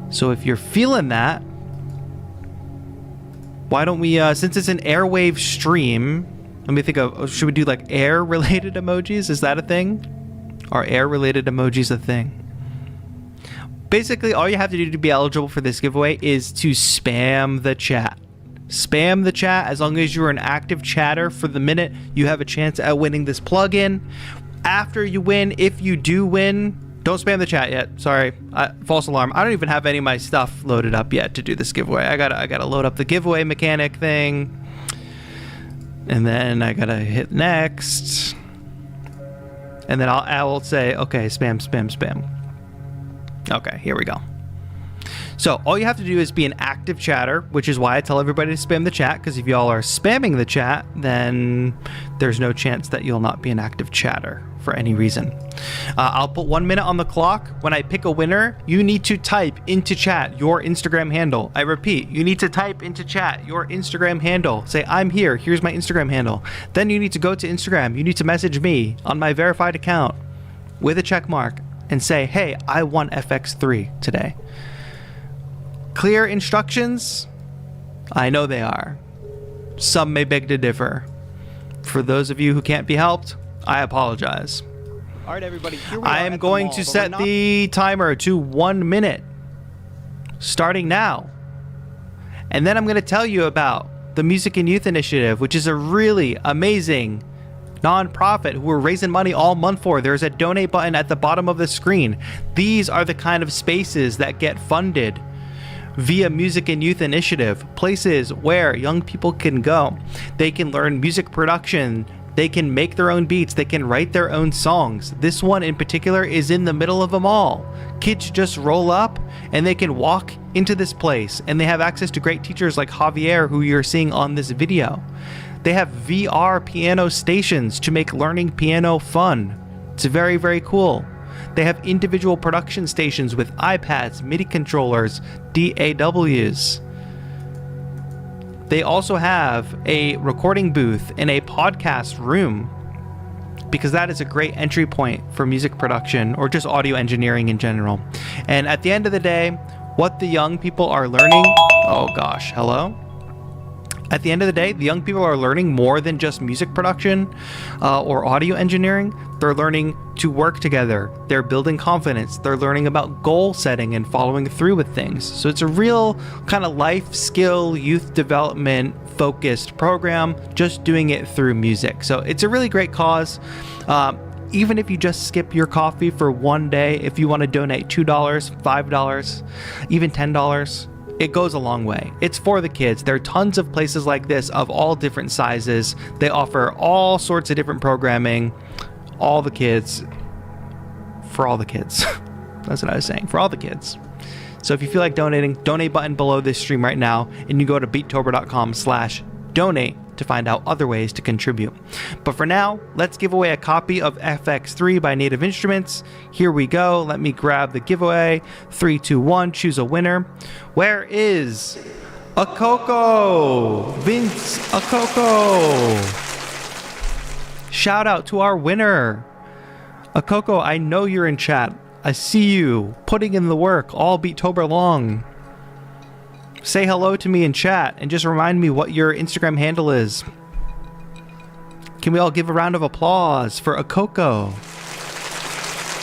So if you're feeling that, why don't we, since it's an Airwave stream, let me think of, should we do like air-related emojis? Is that a thing? Are air-related emojis a thing? Basically, all you have to do to be eligible for this giveaway is to spam the chat. Spam the chat. As long as you're an active chatter for the minute, you have a chance at winning this plugin. After you win, if you do win, don't spam the chat yet. Sorry, false alarm. I don't even have any of my stuff loaded up yet to do this giveaway. I gotta load up the giveaway mechanic thing. And then I gotta hit next, and then I will say, okay, spam. Okay, here we go. So all you have to do is be an active chatter, which is why I tell everybody to spam the chat, because if y'all are spamming the chat, then there's no chance that you'll not be an active chatter for any reason. I'll put 1 minute on the clock. When I pick a winner, you need to type into chat your Instagram handle. I repeat, you need to type into chat your Instagram handle. Say, I'm here, here's my Instagram handle. Then you need to go to Instagram. You need to message me on my verified account with a check mark and say, hey, I won FX3 today. Clear instructions? I know they are. Some may beg to differ. For those of you who can't be helped, I apologize. All right, everybody. Here we I am going to set the timer to 1 minute, starting now. And then I'm going to tell you about the Music and Youth Initiative, which is a really amazing nonprofit who we're raising money all month for. There's a donate button at the bottom of the screen. These are the kind of spaces that get funded via Music and Youth Initiative, places where young people can go. They can learn music production. They can make their own beats. They can write their own songs. This one in particular is in the middle of a mall. Kids just roll up and they can walk into this place, and they have access to great teachers like Javier, who you're seeing on this video. They have VR piano stations to make learning piano fun. It's very, very cool. They have individual production stations with iPads, MIDI controllers, DAWs. They also have a recording booth in a podcast room, because that is a great entry point for music production or just audio engineering in general. And at the end of the day, what the young people are learning... Oh gosh, hello? At the end of the day, the young people are learning more than just music production or audio engineering. They're learning to work together. They're building confidence. They're learning about goal setting and following through with things. So it's a real kind of life skill, youth development focused program, just doing it through music. So it's a really great cause. Even if you just skip your coffee for one day, if you want to donate $2, $5, even $10, it goes a long way. It's for the kids. There are tons of places like this of all different sizes. They offer all sorts of different programming. All the kids. For all the kids. That's what I was saying. For all the kids. So if you feel like donating, donate button below this stream right now, and you go to beattober.com/donate to find out other ways to contribute. But for now, let's give away a copy of FX3 by Native Instruments. Here we go. Let me grab the giveaway. 3, 2, 1. Choose a winner. Where is Akoko? Vince Akoko. Shout out to our winner. Akoko, I know you're in chat. I see you putting in the work all Beattober long. Say hello to me in chat and just remind me what your Instagram handle is. Can we all give a round of applause for Akoko?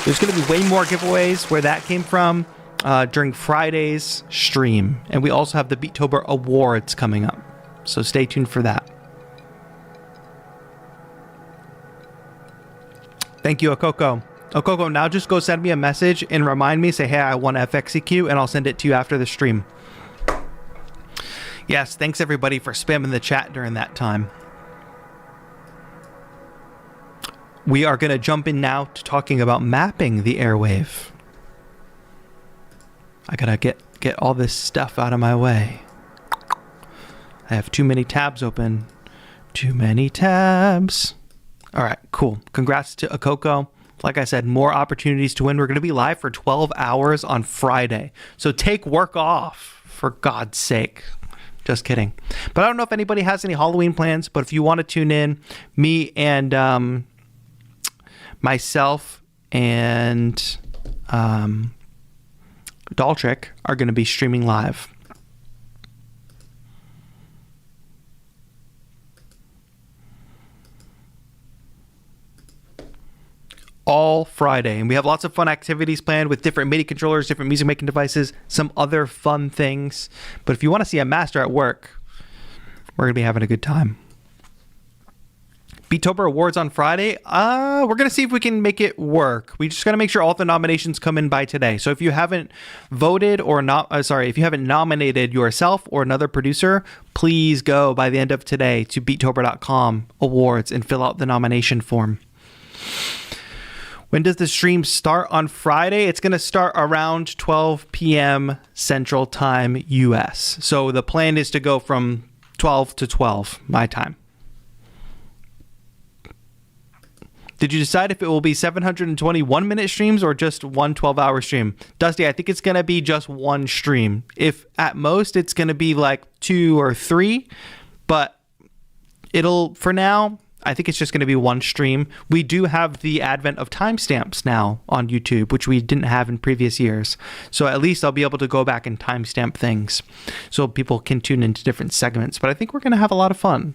There's going to be way more giveaways where that came from during Friday's stream. And we also have the Beattober Awards coming up. So stay tuned for that. Thank you, Akoko. Akoko, now just go send me a message and remind me, say, hey, I won FXEQ, and I'll send it to you after the stream. Yes, thanks everybody for spamming the chat during that time. We are going to jump in now to talking about mapping the airwave. I gotta get all this stuff out of my way. I have too many tabs open. Too many tabs. All right, cool. Congrats to Akoko. Like I said, more opportunities to win. We're going to be live for 12 hours on Friday. So take work off, for God's sake. Just kidding. But I don't know if anybody has any Halloween plans, but if you want to tune in, me and myself and Daltrick are going to be streaming live. All Friday, and we have lots of fun activities planned with different MIDI controllers, different music making devices, some other fun things. But if you want to see a master at work, we're gonna be having a good time. Beattober Awards on Friday. We're gonna see if we can make it work. We just gotta make sure all the nominations come in by today. So if you haven't voted or not, if you haven't nominated yourself or another producer, please go by the end of today to beattober.com awards and fill out the nomination form. When does the stream start on Friday? It's going to start around 12 p.m. Central Time, US. So the plan is to go from 12 to 12, my time. Did you decide if it will be 721-minute streams or just one 12-hour stream? Dusty, I think it's going to be just one stream. If at most it's going to be like 2 or 3, but for now, I think it's just going to be one stream. We do have the advent of timestamps now on YouTube, which we didn't have in previous years. So at least I'll be able to go back and timestamp things so people can tune into different segments. But I think we're going to have a lot of fun.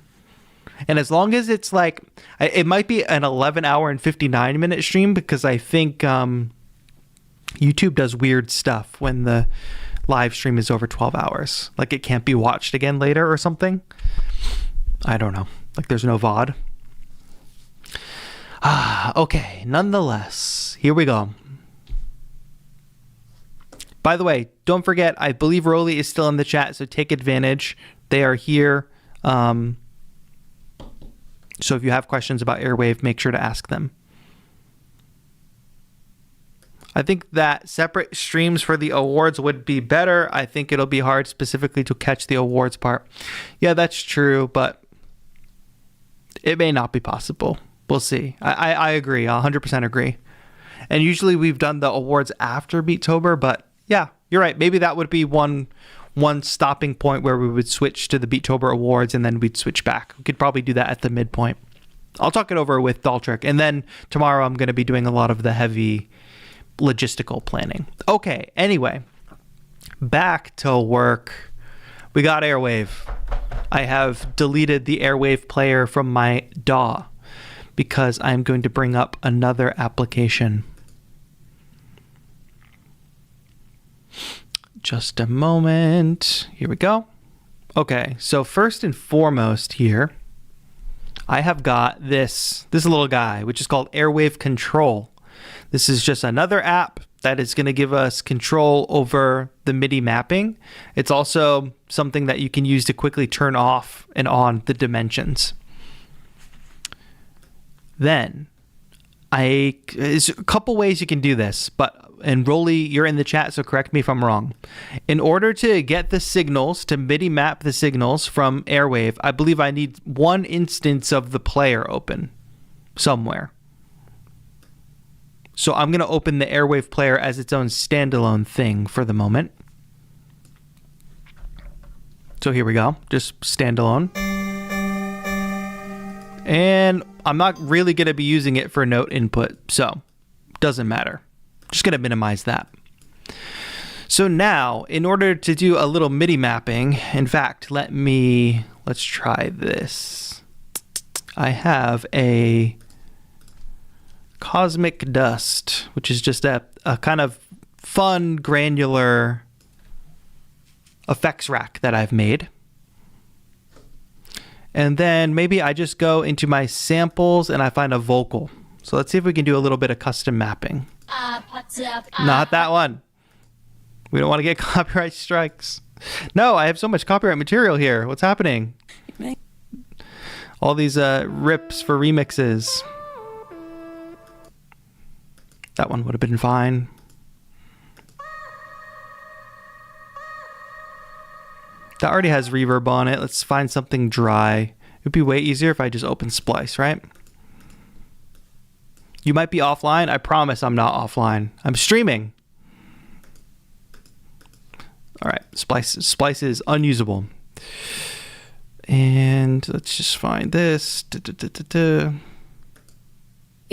And as long as it's like, it might be an 11-hour and 59-minute stream, because I think YouTube does weird stuff when the live stream is over 12 hours. Like it can't be watched again later or something. I don't know. Like there's no VOD. Okay, nonetheless, here we go. By the way, don't forget, I believe Roly is still in the chat, so take advantage. They are here. So if you have questions about Airwave, make sure to ask them. I think that separate streams for the awards would be better. I think it'll be hard specifically to catch the awards part. Yeah, that's true, but it may not be possible. We'll see. I agree. 100% agree. And usually we've done the awards after Beattober, but yeah, you're right. Maybe that would be one stopping point where we would switch to the Beattober awards and then we'd switch back. We could probably do that at the midpoint. I'll talk it over with Daltrick. And then tomorrow I'm going to be doing a lot of the heavy logistical planning. Okay, anyway, back to work. We got Airwave. I have deleted the Airwave player from my DAW because I'm going to bring up another application. Just a moment. Here we go. Okay, so first and foremost here, I have got this little guy, which is called Airwave Control. This is just another app that is going to give us control over the MIDI mapping. It's also something that you can use to quickly turn off and on the dimensions. Then, there's a couple ways you can do this, and Roly, you're in the chat, so correct me if I'm wrong. In order to get the signals, to MIDI map the signals from Airwave, I believe I need one instance of the player open somewhere. So I'm going to open the Airwave player as its own standalone thing for the moment. So here we go, just standalone. And I'm not really going to be using it for note input, so doesn't matter. Just going to minimize that. So now, in order to do a little MIDI mapping, in fact, let's try this. I have a Cosmic Dust, which is just a kind of fun, granular effects rack that I've made. And then maybe I just go into my samples and I find a vocal. So let's see if we can do a little bit of custom mapping. Not that one. We don't want to get copyright strikes. No, I have so much copyright material here. What's happening? All these rips for remixes. That one would have been fine. That already has reverb on it. Let's find something dry. It'd be way easier if I just open Splice, right? You might be offline. I promise I'm not offline. I'm streaming. All right, Splice is unusable. And let's just find this. Be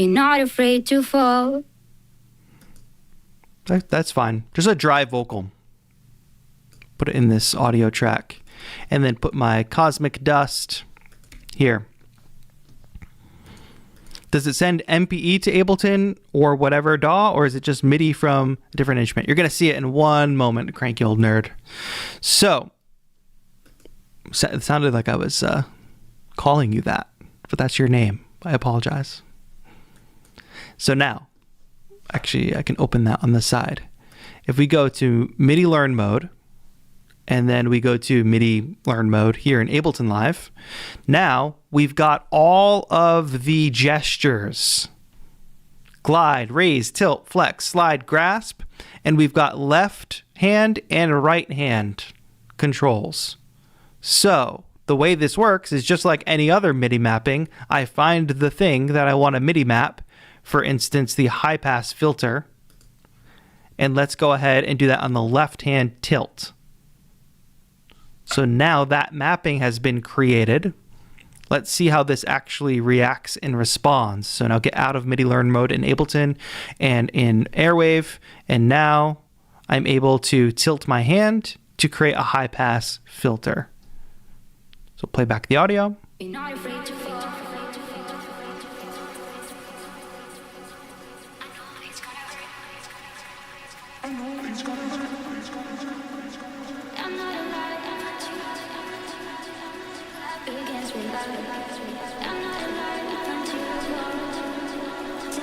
not afraid to fall. That's fine. Just a dry vocal. Put it in this audio track. And then put my Cosmic Dust here. Does it send MPE to Ableton or whatever DAW, or is it just MIDI from a different instrument? You're going to see it in one moment, cranky old nerd. So, it sounded like I was calling you that, but that's your name. I apologize. So now, actually, I can open that on the side. If we go to MIDI Learn mode, and then we go to MIDI Learn mode here in Ableton Live, now we've got all of the gestures glide, raise, tilt, flex, slide, grasp, and we've got left hand and right hand controls. So the way this works is just like any other MIDI mapping. I find the thing that I want to MIDI map, for instance, the high pass filter, and let's go ahead and do that on the left hand tilt. So now that mapping has been created. Let's see how this actually reacts and responds. So now get out of MIDI learn mode in Ableton and in Airwave. And now I'm able to tilt my hand to create a high pass filter. So play back the audio.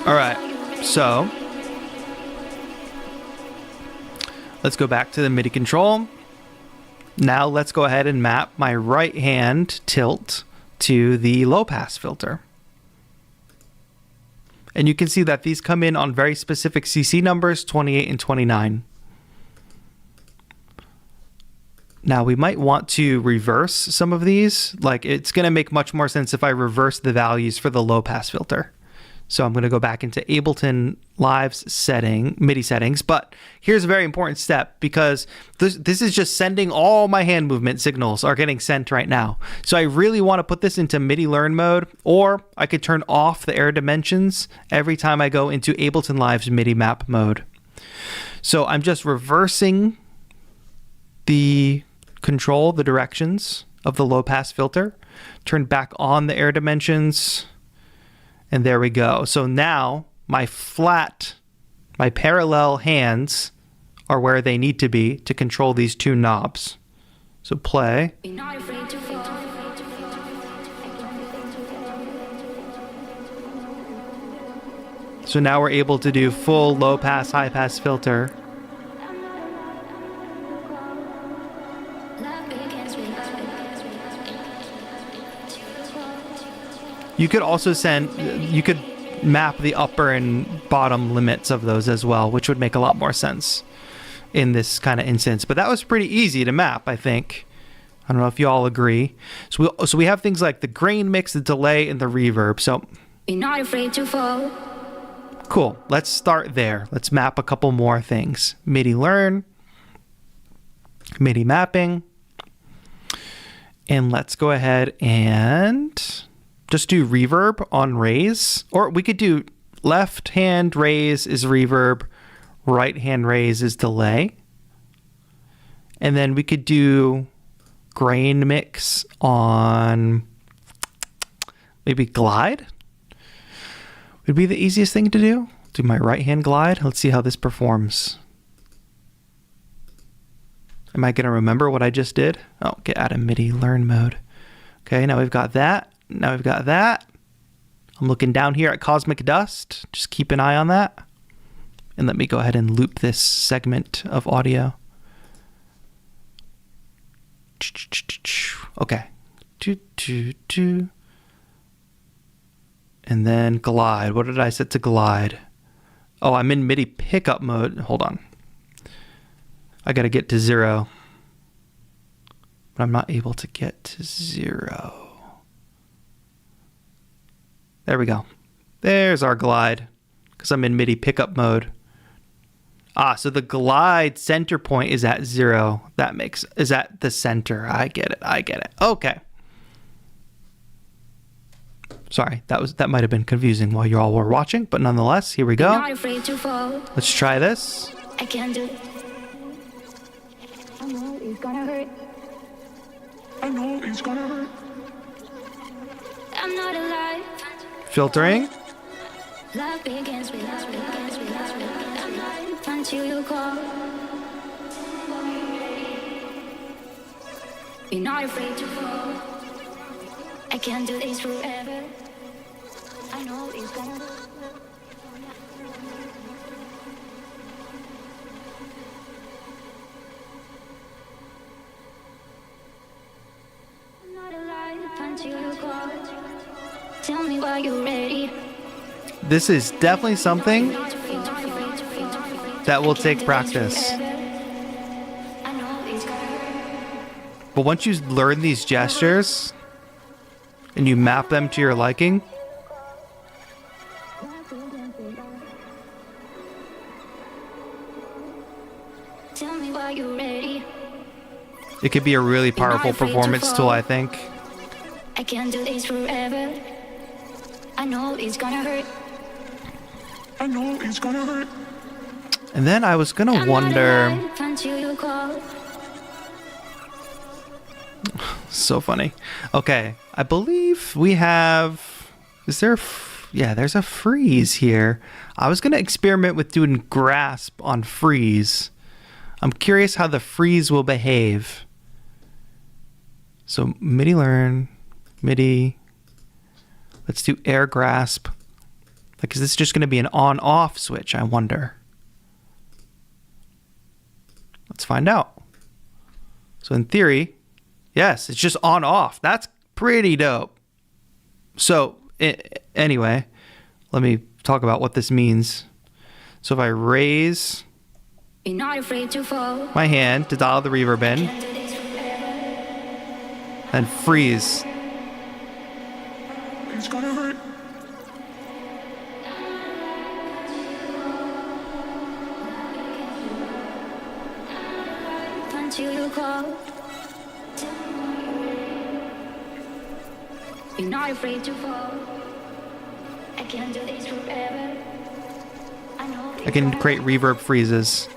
All right, so let's go back to the MIDI control. Now let's go ahead and map my right hand tilt to the low pass filter. And you can see that these come in on very specific CC numbers, 28 and 29. Now we might want to reverse some of these. Like, it's gonna make much more sense if I reverse the values for the low pass filter. So I'm going to go back into Ableton Live's MIDI settings, but here's a very important step, because this is just sending all my hand movement signals are getting sent right now. So I really want to put this into MIDI learn mode, or I could turn off the air dimensions every time I go into Ableton Live's MIDI map mode. So I'm just reversing the control, the directions of the low pass filter, turn back on the air dimensions, and there we go. So now my parallel hands are where they need to be to control these two knobs. So play. So now we're able to do full low pass, high pass filter. You could also map the upper and bottom limits of those as well, which would make a lot more sense in this kind of instance. But that was pretty easy to map, I think. I don't know if you all agree. So we have things like the grain mix, the delay, and the reverb. So be not afraid to fall. Cool. Let's start there. Let's map a couple more things. MIDI learn, MIDI mapping, and let's go ahead and just do reverb on raise, or we could do left hand raise is reverb, right hand raise is delay. And then we could do grain mix on maybe glide. Would be the easiest thing to do. Do my right hand glide. Let's see how this performs. Am I going to remember what I just did? Oh, get out of MIDI learn mode. Okay, now we've got that. Now we've got that. I'm looking down here at Cosmic Dust. Just keep an eye on that. And let me go ahead and loop this segment of audio. Okay. And then glide. What did I set to glide? Oh, I'm in MIDI pickup mode. Hold on. I got to get to 0. But I'm not able to get to 0. There we go. There's our glide, because I'm in MIDI pickup mode. So the glide center point is at 0. Is at the center. I get it. Okay. Sorry, that might have been confusing while you all were watching, but nonetheless, here we go. Not afraid to fall. Let's try this. I can do it. I know it's gonna hurt. I know it's gonna hurt. I'm not alive. Filtering. Love begins with until you call. You're not afraid to fall. I can't do this forever. I know it's gonna hurt. I'm not alive until you call. Tell me why you're ready. this is definitely something that will take practice. But once you learn these gestures and you map them to your liking, it could be a really powerful performance tool, I think. I can't do this forever. I know it's gonna hurt. I know it's gonna hurt. And then I was gonna wonder. So funny. Okay, I believe we have. Is there? Yeah, there's a freeze here. I was gonna experiment with doing grasp on freeze. I'm curious how the freeze will behave. So MIDI learn, MIDI. Let's do air grasp. Like, is this just gonna be an on-off switch? I wonder. Let's find out. So in theory, yes, it's just on off. That's pretty dope. So anyway, let me talk about what this means. So if I raise my hand to dial the reverb in, and freeze. It's gonna hurt. Until you call. You're not afraid to fall. I can't do this forever. I can create reverb freezes.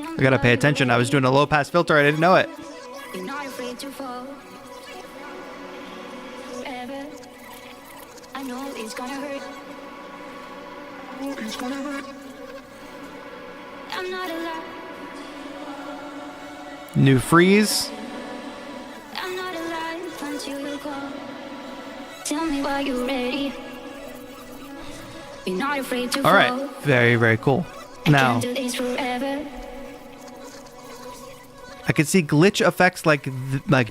I gotta pay attention. I was doing a low pass filter. I didn't know it. You're not afraid to fall. Forever. I know it's gonna hurt. Oh, it's gonna hurt. I'm not alive. New freeze. I'm not alive until you call. Tell me why you're ready. You're not afraid to fall. All right. Very, very cool. Now, I can't do this forever. I could see glitch effects like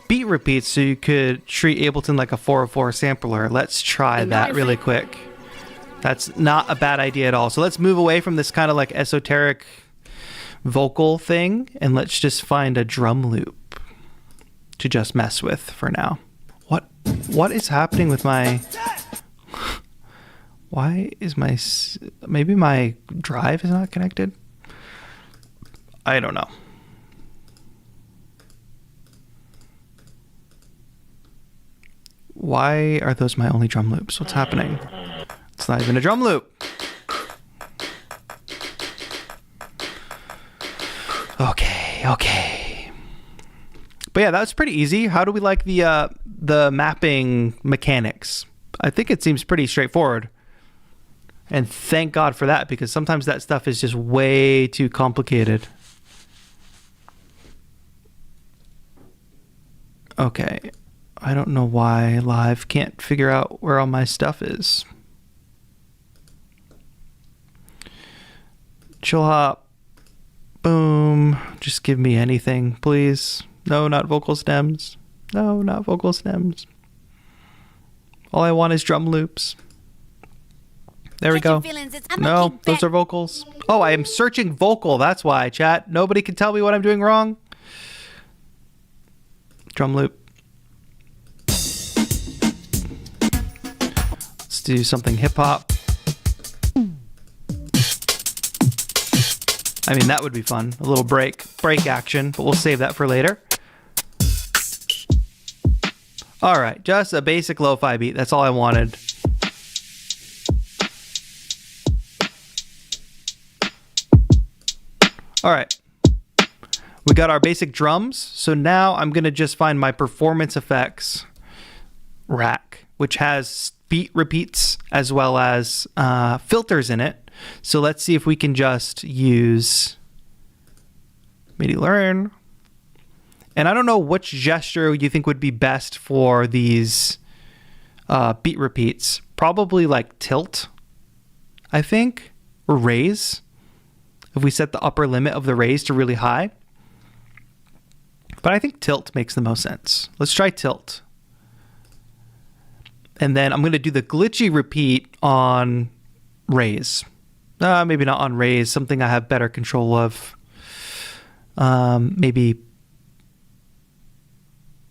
beat repeats, so you could treat Ableton like a 404 sampler. Let's try that really quick. That's not a bad idea at all. So let's move away from this kind of like esoteric vocal thing, and let's just find a drum loop to just mess with for now. What is happening with my... Why is my... Maybe my drive is not connected? I don't know. Why are those my only drum loops? What's happening? It's not even a drum loop. Okay. But yeah, that was pretty easy. How do we like the mapping mechanics? I think it seems pretty straightforward. And thank God for that, because sometimes that stuff is just way too complicated. Okay. I don't know why Live can't figure out where all my stuff is. Chill hop. Boom. Just give me anything, please. No, not vocal stems. No, not vocal stems. All I want is drum loops. There we go. No, those are vocals. Oh, I am searching vocal. That's why, chat. Nobody can tell me what I'm doing wrong. Drum loop. Let's do something hip hop. I mean, that would be fun. A little break action, but we'll save that for later. All right, just a basic lo-fi beat. That's all I wanted. All right. We got our basic drums. So now I'm going to just find my performance effects rack, which has beat repeats as well as filters in it. So let's see if we can just use MIDI learn. And I don't know which gesture you think would be best for these beat repeats. Probably like tilt, I think, or raise. if we set the upper limit of the raise to really high. But I think tilt makes the most sense. Let's try tilt. And then I'm going to do the glitchy repeat on raise. Maybe not on raise, something I have better control of. Maybe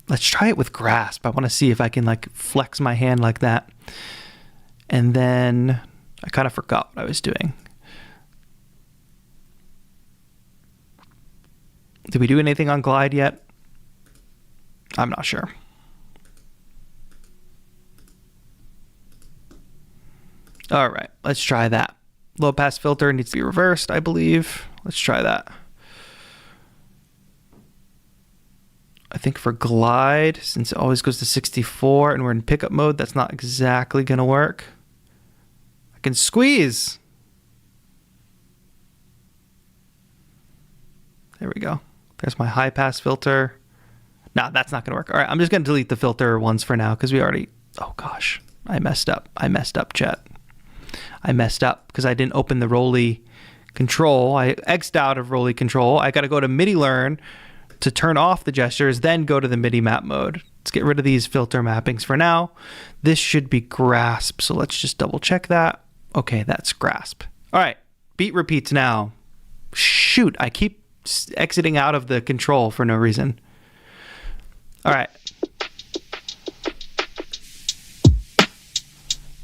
let's try it with grasp. I want to see if I can like flex my hand like that. And then I kind of forgot what I was doing. Did we do anything on glide yet? I'm not sure. All right, let's try that. Low pass filter needs to be reversed, I believe. Let's try that. I think for glide, since it always goes to 64 and we're in pickup mode, that's not exactly going to work. I can squeeze. There we go. There's my high pass filter. No, that's not going to work. All right, I'm just going to delete the filter ones for now because we already... Oh, gosh. I messed up. Chat. I messed up because I didn't open the Roly control. I X'd out of Roly control. I got to go to MIDI learn to turn off the gestures, then go to the MIDI map mode. Let's get rid of these filter mappings for now. This should be grasp, so let's just double check that. Okay, that's grasp. All right, beat repeats now. Shoot, I keep exiting out of the control for no reason. All right.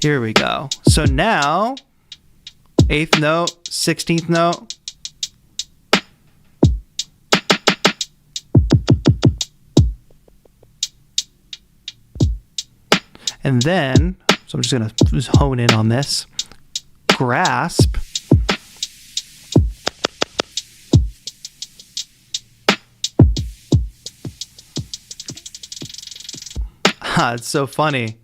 Here we go. So now, 8th note, 16th note. And then, so I'm just going to just hone in on this. Grasp. It's so funny.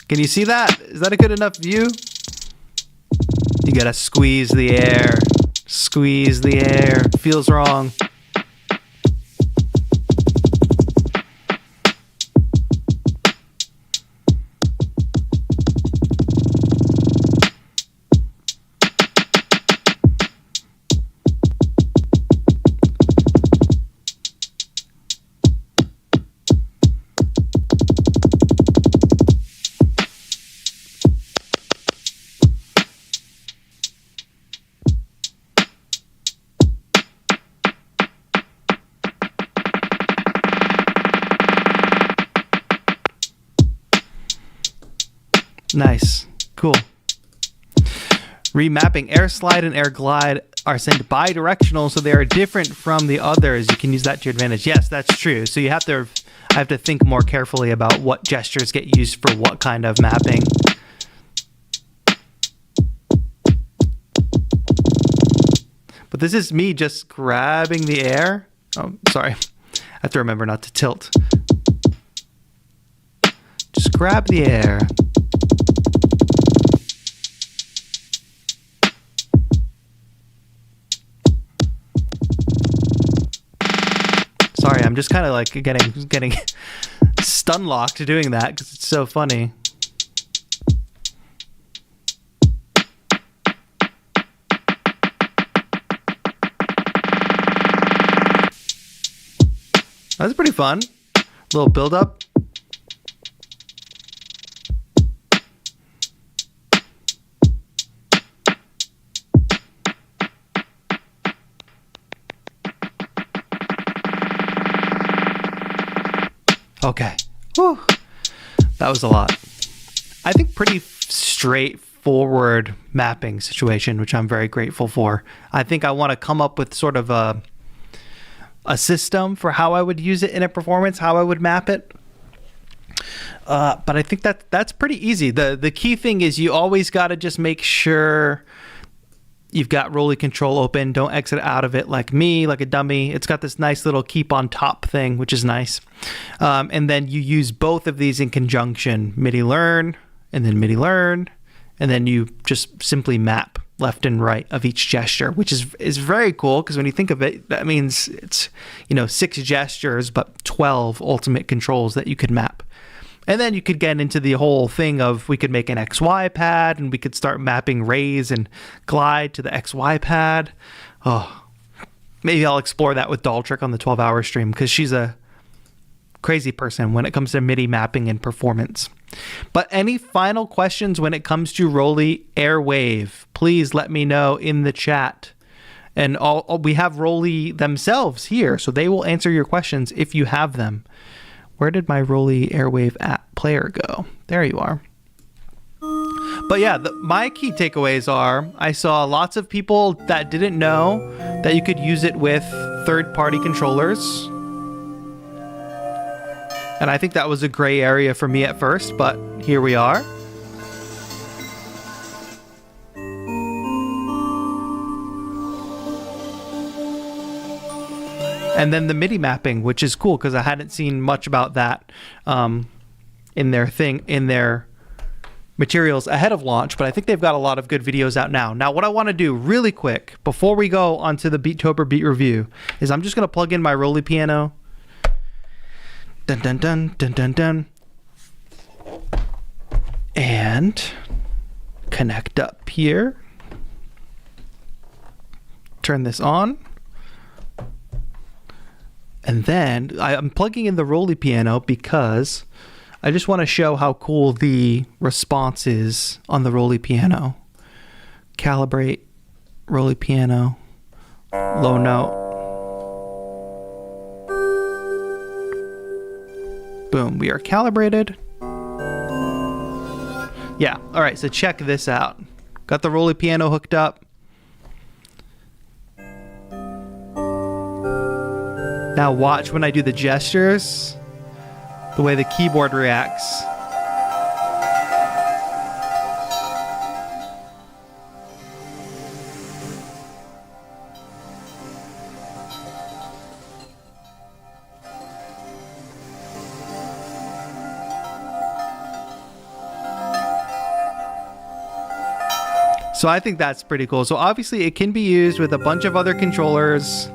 Can you see that? Is that a good enough view? You gotta squeeze the air. Squeeze the air. Feels wrong. Nice. Cool. Remapping. Air slide and air glide are sent bi-directional, so they are different from the others. You can use that to your advantage. Yes, that's true. So I have to think more carefully about what gestures get used for what kind of mapping. But this is me just grabbing the air. Oh, sorry. I have to remember not to tilt. Just grab the air. Sorry, I'm just kind of like getting stun locked doing that because it's so funny. That's pretty fun. A little build up. Okay. Whew. That was a lot. I think pretty straightforward mapping situation, which I'm very grateful for. I think I want to come up with sort of a system for how I would use it in a performance, how I would map it. But I think that's pretty easy. The key thing is you always got to just make sure you've got Roly control open. Don't exit out of it like me, like a dummy. It's got this nice little keep on top thing, which is nice. And then you use both of these in conjunction. MIDI learn, and then MIDI learn. And then you just simply map left and right of each gesture, which is very cool because when you think of it, that means it's 6 gestures, but 12 ultimate controls that you could map. And then you could get into the whole thing of we could make an XY pad and we could start mapping raise and glide to the XY pad. Oh, maybe I'll explore that with Daltrick on the 12-hour stream because she's a crazy person when it comes to MIDI mapping and performance. But any final questions when it comes to ROLI Airwave, please let me know in the chat. And we have ROLI themselves here, so they will answer your questions if you have them. Where did my ROLI Airwave app player go? There you are. But yeah, my key takeaways are I saw lots of people that didn't know that you could use it with third-party controllers. And I think that was a gray area for me at first, but here we are. And then the MIDI mapping, which is cool because I hadn't seen much about that in their materials ahead of launch, but I think they've got a lot of good videos out now. Now, what I want to do really quick before we go onto the Beattober beat review is I'm just going to plug in my ROLI piano. Dun dun dun dun dun dun. And connect up here. Turn this on. And then I'm plugging in the ROLI piano because I just want to show how cool the response is on the ROLI piano. Calibrate ROLI piano, low note. Boom, we are calibrated. Yeah, all right, so check this out. Got the ROLI piano hooked up. Now watch when I do the gestures, the way the keyboard reacts. So I think that's pretty cool. So obviously it can be used with a bunch of other controllers,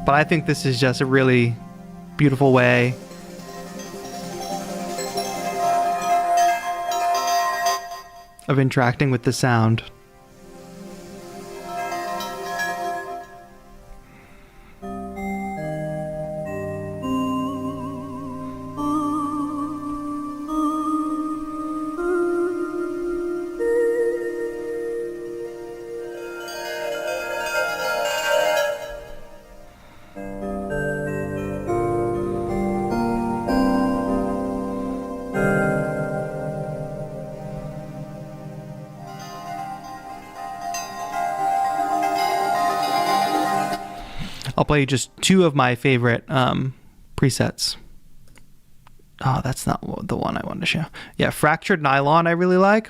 but I think this is just a really beautiful way of interacting with the sound. I'll play you just two of my favorite presets. Oh, that's not the one I wanted to show. Yeah, Fractured Nylon I really like.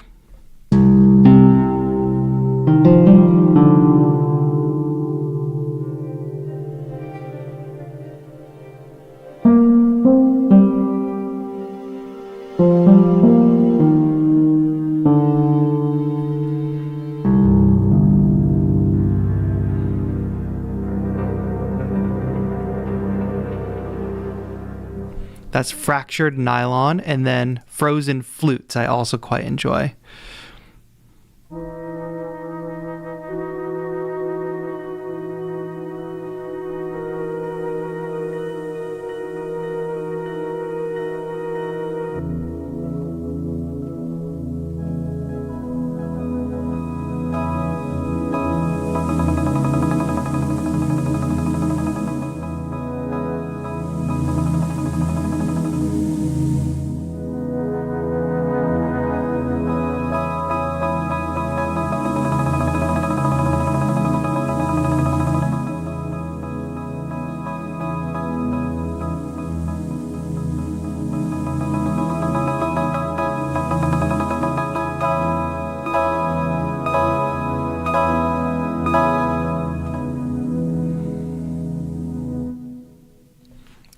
That's Fractured Nylon, and then Frozen Flutes I also quite enjoy.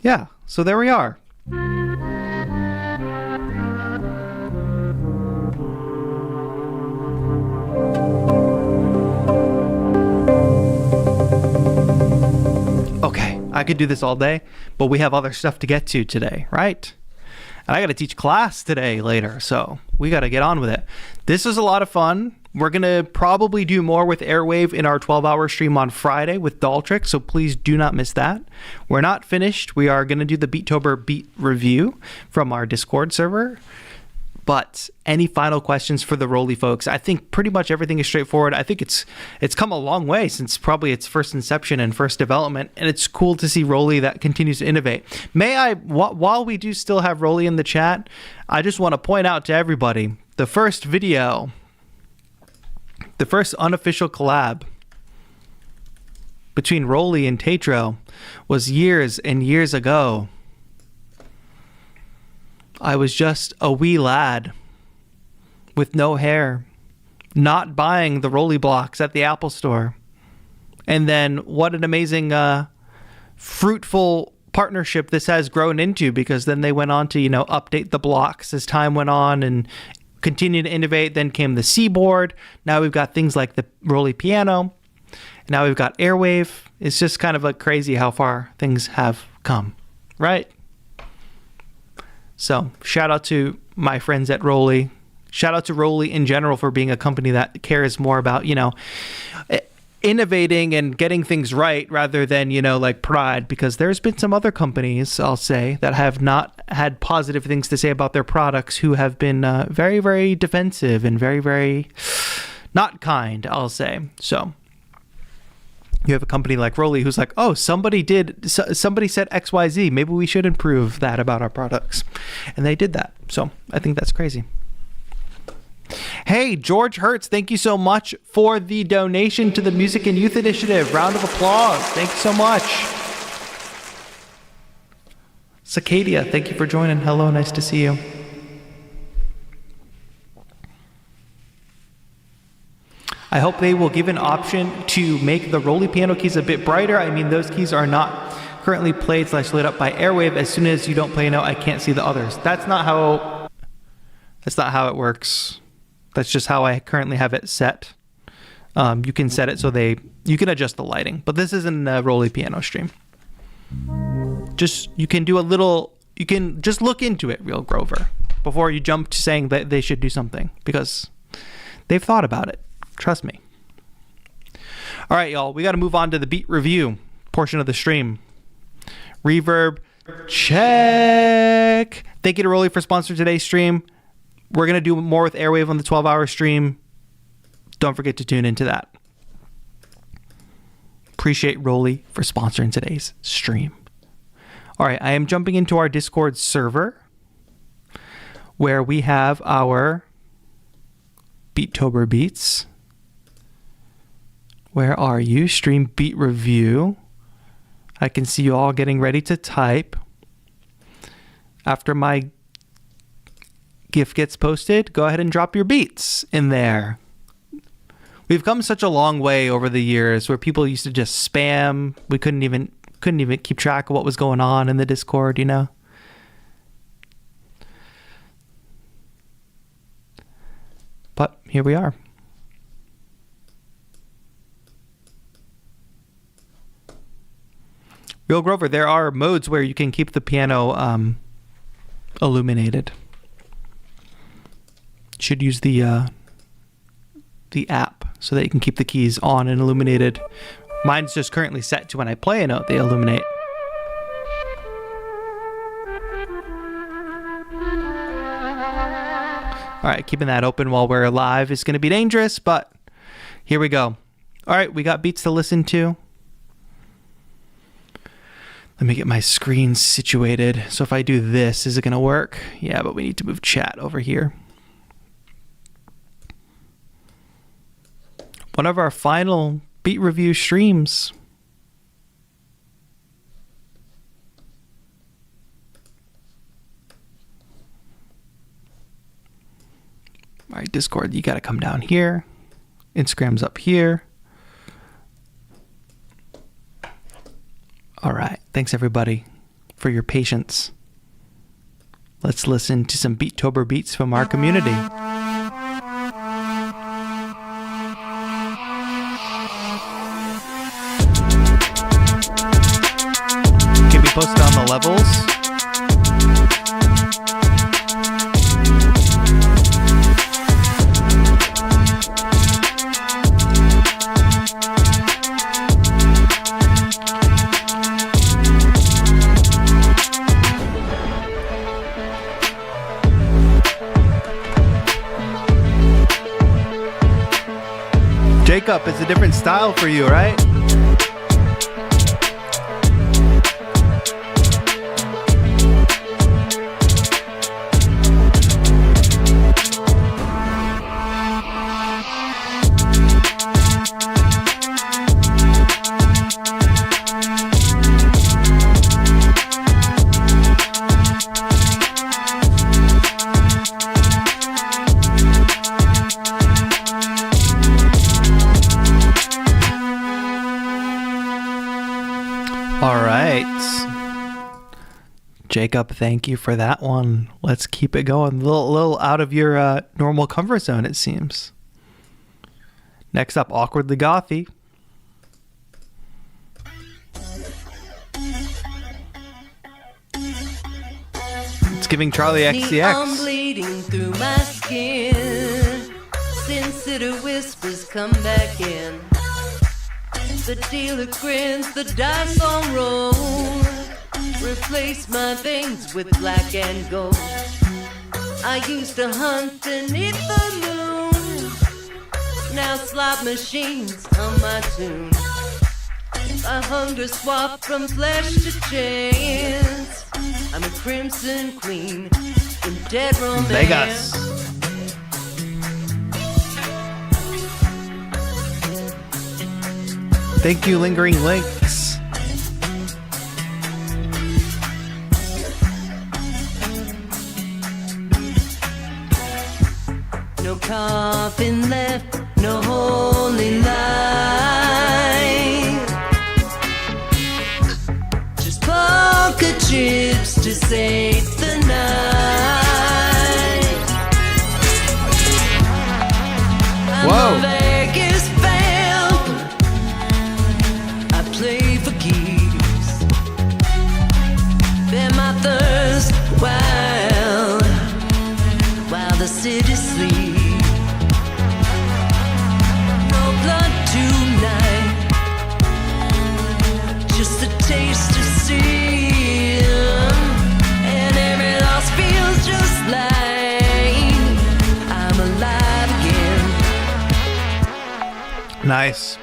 Yeah, so there we are. Okay, I could do this all day, but we have other stuff to get to today, right? And I got to teach class today later, so we got to get on with it. This was a lot of fun. We're going to probably do more with Airwave in our 12-hour stream on Friday with Daltrick, so please do not miss that. We're not finished. We are going to do the Beattober beat review from our Discord server. But any final questions for the Roly folks? I think pretty much everything is straightforward. I think it's come a long way since probably its first inception and first development, and it's cool to see Roly that continues to innovate. May I, while we do still have Roly in the chat, I just want to point out to everybody, the first video, the first unofficial collab between Roly and TAETRO was years and years ago. I was just a wee lad with no hair, not buying the Roly blocks at the Apple Store. And then what an amazing, fruitful partnership this has grown into, because then they went on to, update the blocks as time went on and continue to innovate. Then came the C-board. Now we've got things like the Roly piano. Now we've got Airwave. It's just kind of like crazy how far things have come, right? So shout out to my friends at Roly. Shout out to Roly in general for being a company that cares more about, innovating and getting things right rather than, like pride, because there's been some other companies, I'll say, that have not had positive things to say about their products who have been very, very defensive and very, very not kind, I'll say. So you have a company like Roly who's like, oh, somebody said XYZ. Maybe we should improve that about our products. And they did that. So I think that's crazy. Hey, George Hertz, thank you so much for the donation to the Music and Youth Initiative. Round of applause. Thank you so much. Cicadia, thank you for joining. Hello, nice to see you. I hope they will give an option to make the Roly piano keys a bit brighter. I mean, those keys are not currently played / lit up by Airwave. As soon as you don't play a note, I can't see the others. That's not how it works. That's just how I currently have it set. You can set it so you can adjust the lighting, but this isn't a Roly piano stream. You can just look into it, Real Grover, before you jump to saying that they should do something, because they've thought about it. Trust me. All right, y'all. We got to move on to the beat review portion of the stream. Reverb check. Thank you to Roly for sponsoring today's stream. We're going to do more with Airwave on the 12-hour stream. Don't forget to tune into that. Appreciate Roly for sponsoring today's stream. All right, I am jumping into our Discord server where we have our Beattober beats. Where are you? Stream beat review. I can see you all getting ready to type. After my GIF gets posted, go ahead and drop your beats in there. We've come such a long way over the years where people used to just spam. We couldn't even keep track of what was going on in the Discord, But here we are. Real Grover, there are modes where you can keep the piano illuminated. Should use the app so that you can keep the keys on and illuminated. Mine's just currently set to when I play a note, they illuminate. All right, keeping that open while we're live is going to be dangerous, but here we go. All right, we got beats to listen to. Let me get my screen situated. So if I do this, is it going to work? Yeah, but we need to move chat over here. One of our final beat review streams. All right, Discord, you got to come down here. Instagram's up here. All right. Thanks, everybody, for your patience. Let's listen to some Beattober beats from our community. Can be posted on the levels. Jacob, it's a different style for you, right? Jacob, thank you for that one. Let's keep it going. A little out of your normal comfort zone, it seems. Next up, Awkwardly Gothy. It's giving Charlie XCX. I'm bleeding through my skin. Sincere whispers come back in. The dealer grins, the dice on roll. Replace my veins with black and gold. I used to hunt beneath the moon. Now slot machines on my tune. My hunger swapped from flesh to chains. I'm a crimson queen in dead romance. Vegas. Thank you, Lingering Links. No coffin left, no holy light. Just polka chips to save the night. I'm Whoa. a Vegas fan. I play for keeps. Bear my thirst while the city sleeps. Just a taste to see, and every loss feels just like I'm alive again. Nice.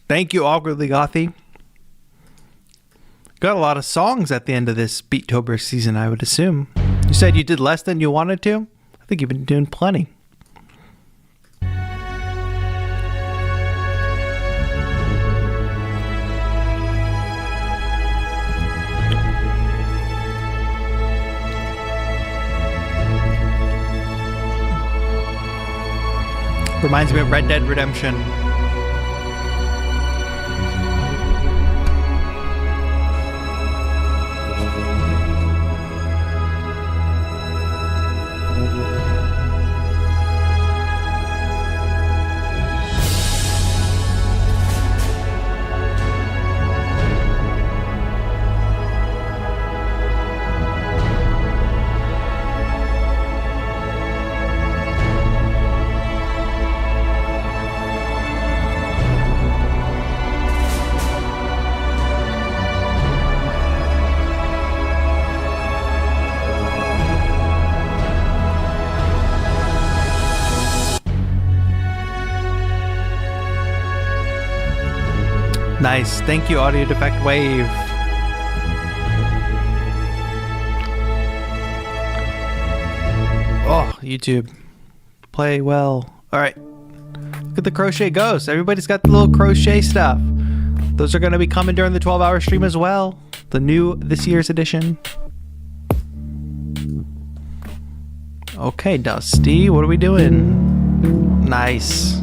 Thank you, Awkwardly Gothy. Got a lot of songs at the end of this Beattober season, I would assume. You said you did less than you wanted to? I think you've been doing plenty. Reminds me of Red Dead Redemption. Nice. Thank you, Audio Defect Wave. Oh, YouTube. Play well. All right. Look at the crochet ghosts. Everybody's got the little crochet stuff. Those are going to be coming during the 12-hour stream as well. The new this year's edition. Okay, Dusty. What are we doing? Nice.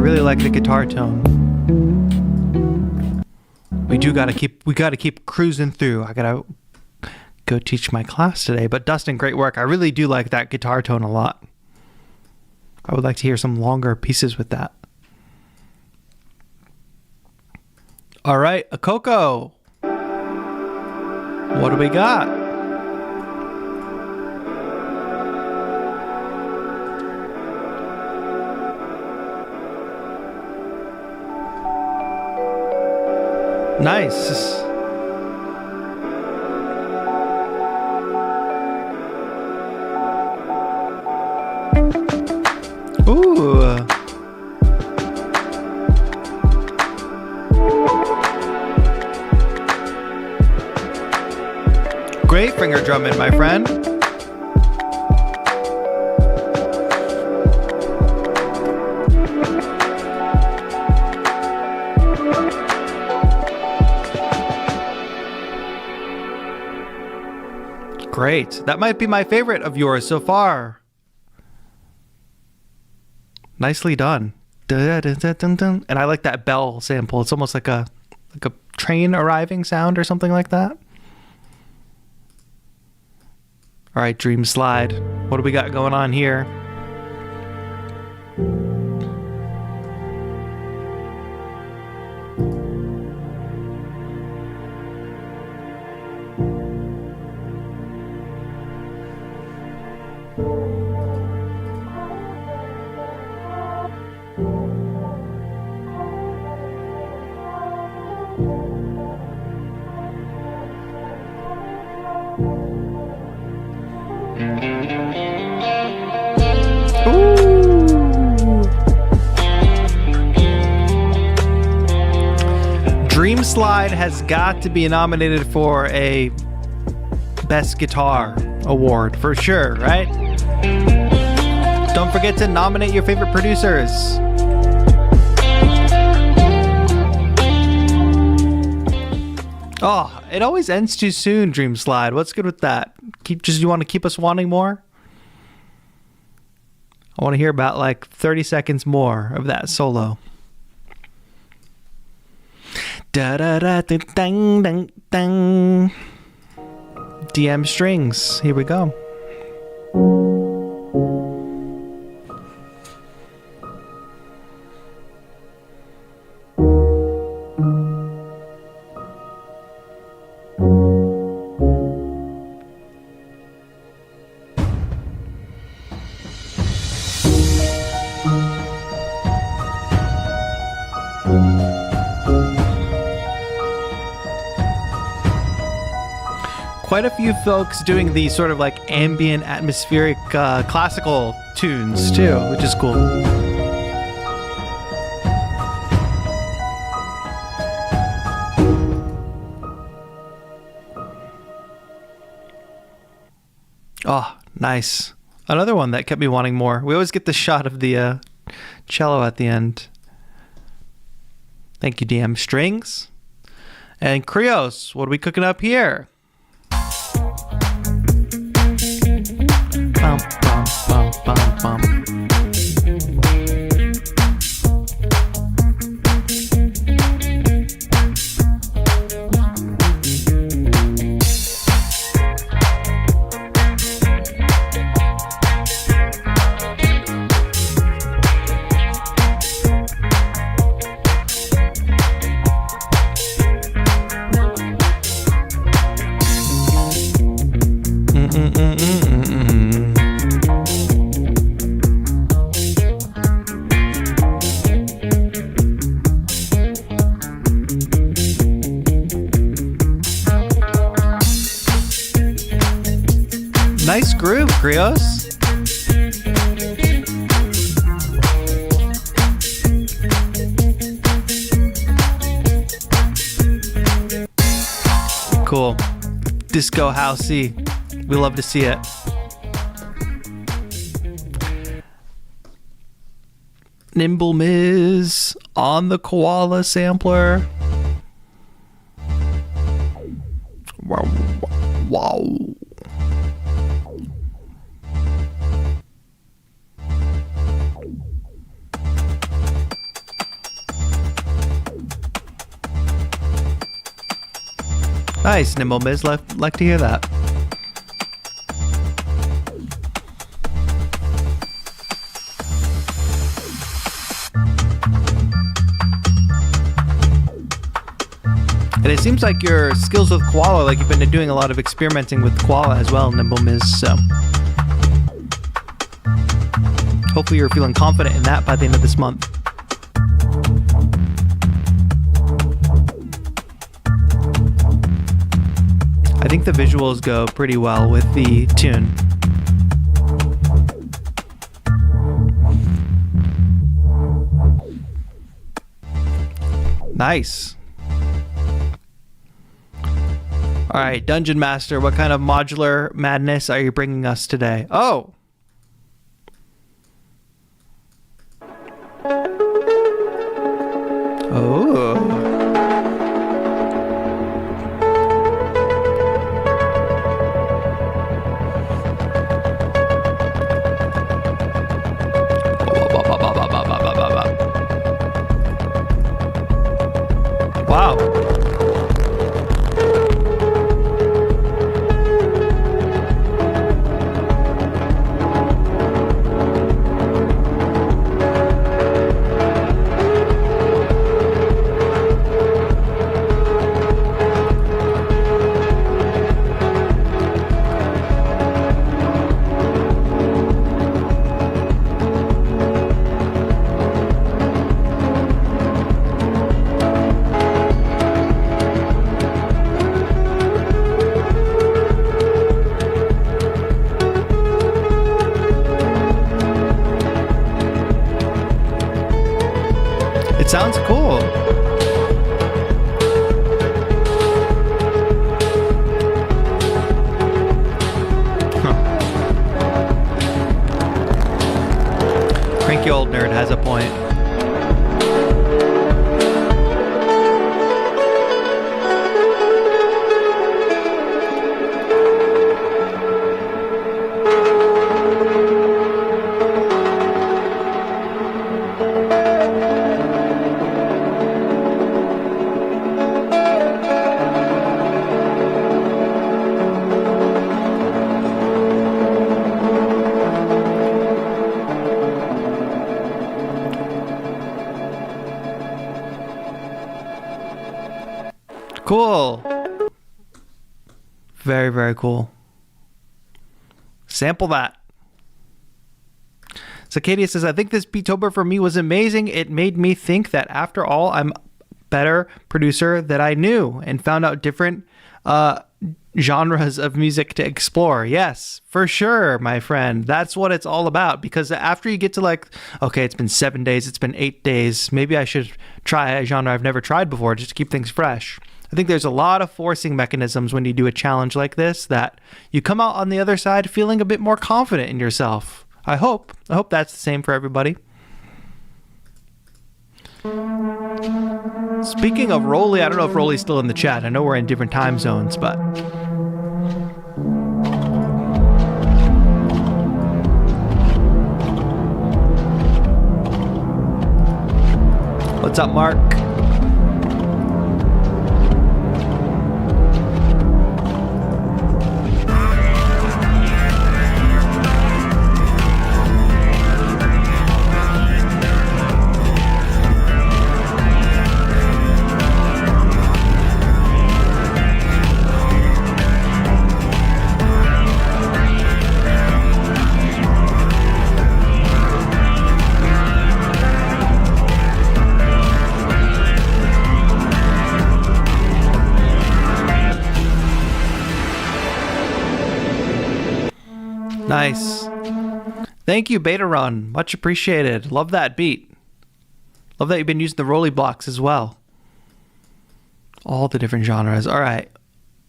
really like the guitar tone. We gotta keep cruising through. I gotta go teach my class today. But Dustin, great work. I really do like that guitar tone a lot. I would like to hear some longer pieces with that. All right, Akoko. What do we got? Nice. Ooh. Great finger drumming, my friend. Great. That might be my favorite of yours so far. Nicely done. And I like that bell sample. It's almost like a train arriving sound or something like that. All right, Dream Slide. What do we got going on here? Dream Slide has got to be nominated for a Best Guitar award for sure, right? Don't forget to nominate your favorite producers. Oh, it always ends too soon, Dream Slide. What's good with that? You want to keep us wanting more? I want to hear about like 30 seconds more of that solo. Da da da dang dang dang. DM strings. Here we go. Quite a few folks doing these sort of like ambient, atmospheric, classical tunes too, which is cool. Oh, nice. Another one that kept me wanting more. We always get the shot of the cello at the end. Thank you, DM Strings. And Krios, what are we cooking up here? Bum, bum, bum, bum, bum. Nice groove, Krios. Cool. Disco housey. We love to see it. Nimble Miz on the koala sampler. Wow. Wow. Nice, Nimble Miz. Like to hear that. And it seems like your skills with Koala, like you've been doing a lot of experimenting with Koala as well, Nimble Miz, so hopefully you're feeling confident in that by the end of this month. I think the visuals go pretty well with the tune. Nice. All right, Dungeon Master, what kind of modular madness are you bringing us today? Oh! Oh. Wow. Sounds cool. Huh. Cranky old nerd has a point. Cool. Very, very cool. Sample that. Cicadia says, I think this Beattober for me was amazing. It made me think that after all, I'm a better producer than I knew and found out different genres of music to explore. Yes, for sure, my friend. That's what it's all about. Because after you get to like, okay, it's been 7 days, it's been 8 days, maybe I should try a genre I've never tried before just to keep things fresh. I think there's a lot of forcing mechanisms when you do a challenge like this that you come out on the other side feeling a bit more confident in yourself. I hope that's the same for everybody. Speaking of Roly, I don't know if Roly's still in the chat. I know we're in different time zones, but what's up, Mark? Nice. Thank you, Beta Run. Much appreciated. Love that beat. Love that you've been using the Roly blocks as well. All the different genres. All right.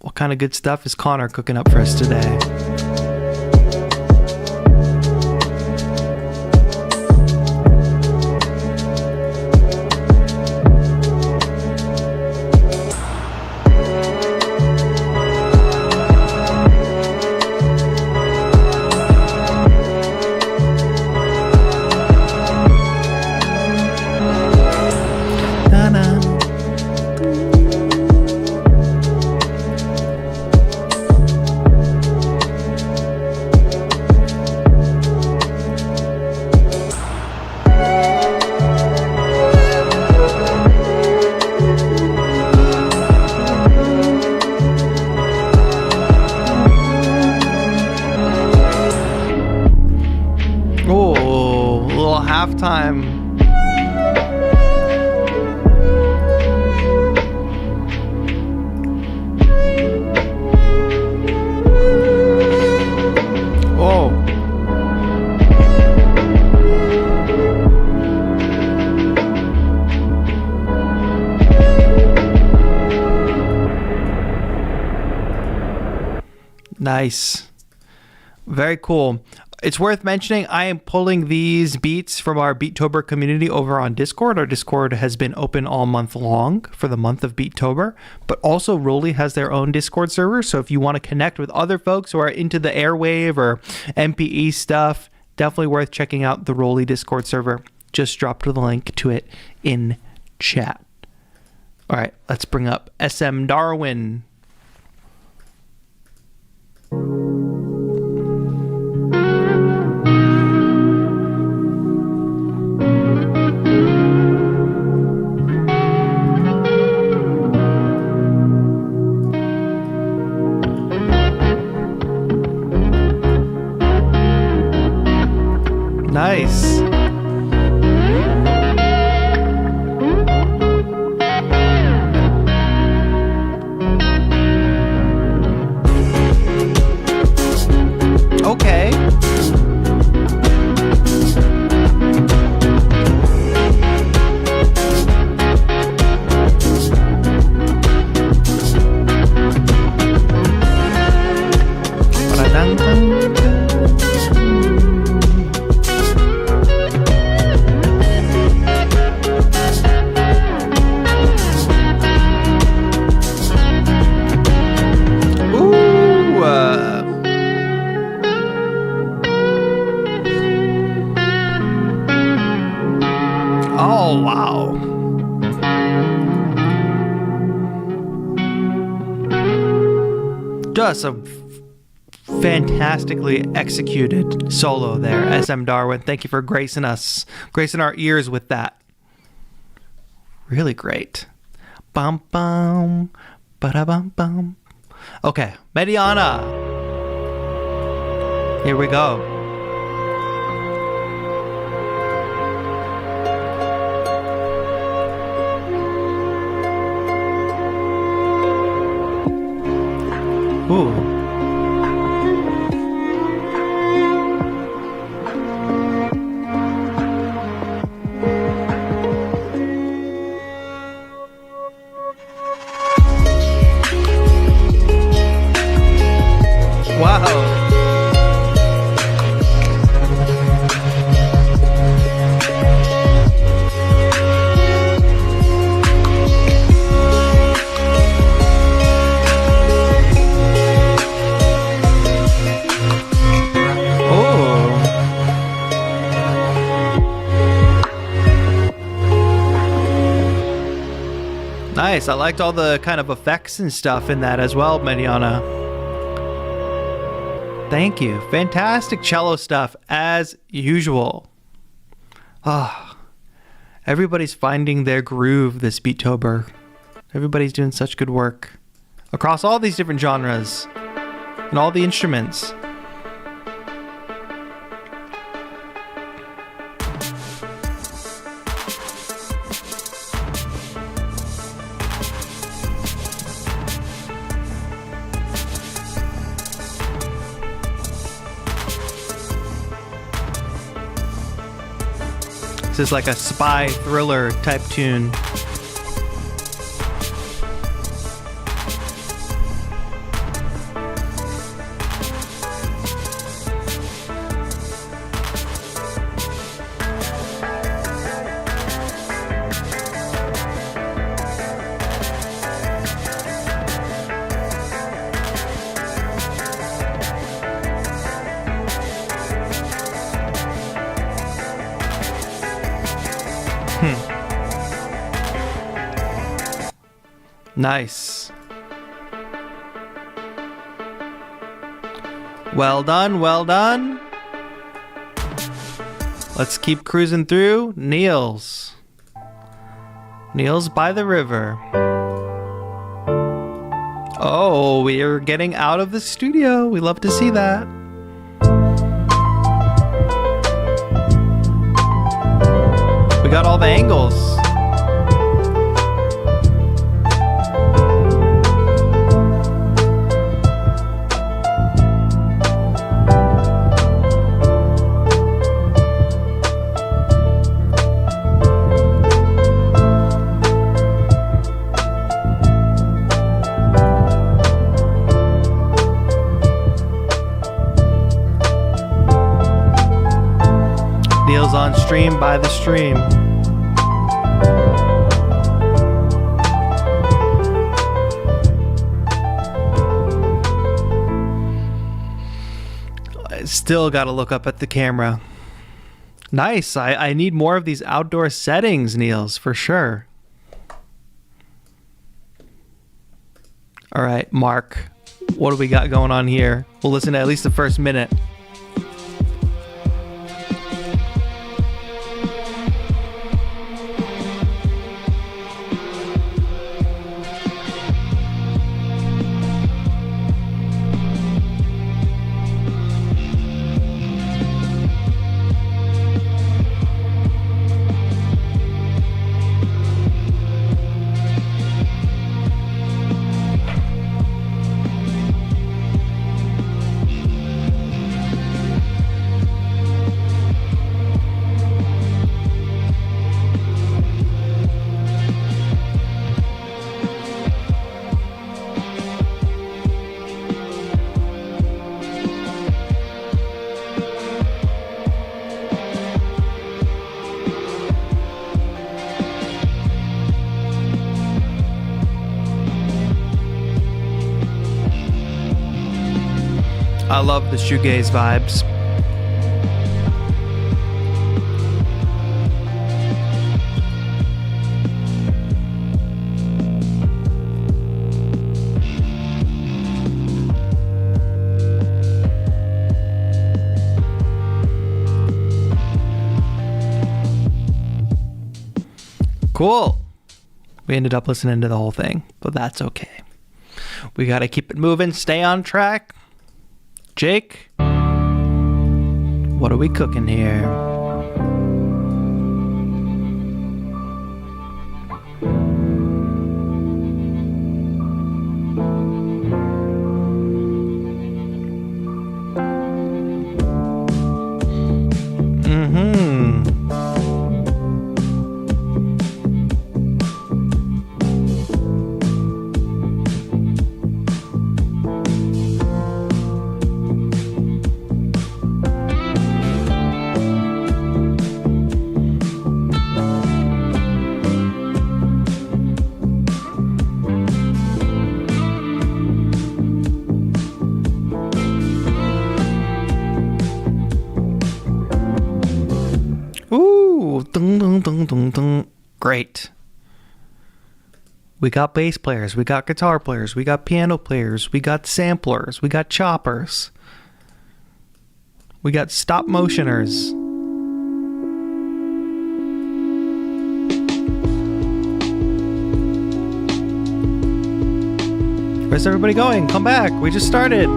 What kind of good stuff is Connor cooking up for us today? Nice. Very cool. It's worth mentioning, I am pulling these beats from our Beattober community over on Discord. Our Discord has been open all month long for the month of Beattober, but also ROLI has their own Discord server. So if you want to connect with other folks who are into the Airwave or MPE stuff, definitely worth checking out the ROLI Discord server. Just dropped the link to it in chat. All right, let's bring up SM Darwin. Nice. Okay. Oh, wow. Just a fantastically executed solo there, SM Darwin. Thank you for gracing our ears with that. Really great. Bum bum, ba bum bum. Okay, Mediana. Here we go. Ooh. Wow. Nice. I liked all the kind of effects and stuff in that as well, Mediana. Thank you. Fantastic cello stuff as usual. Ah, everybody's finding their groove this Beattober. Everybody's doing such good work across all these different genres and all the instruments. This is like a spy thriller type tune. Nice. Well done, well done. Let's keep cruising through. Niels by the river. Oh, we are getting out of the studio. We love to see that. We got all the angles. stream, buy the stream. I still gotta look up at the camera. Nice. I need more of these outdoor settings, Niels, for sure. All right, Mark, what do we got going on here? We'll listen to at least the first minute. I love the shoegaze vibes. Cool. We ended up listening to the whole thing, but that's okay. We got to keep it moving, stay on track. Jake, what are we cooking here? Great. We got bass players, we got guitar players, we got piano players, we got samplers, we got choppers, we got stop motioners. Where's everybody going? Come back. We just started.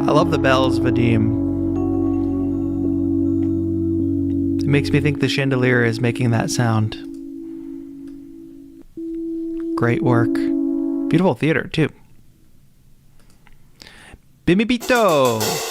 I love the bells, Vadim. It makes me think the chandelier is making that sound. Great work. Beautiful theater, too. Bimibito!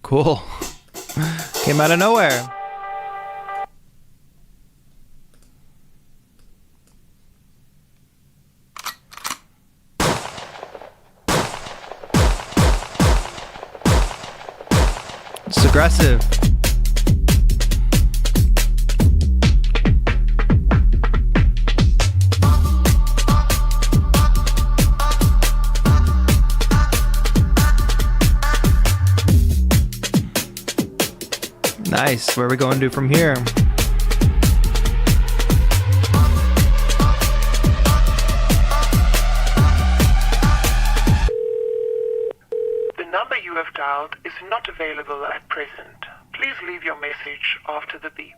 Cool. Came out of nowhere. It's aggressive. Nice. Where are we going to from here? The number you have dialed is not available at present. Please leave your message after the beep.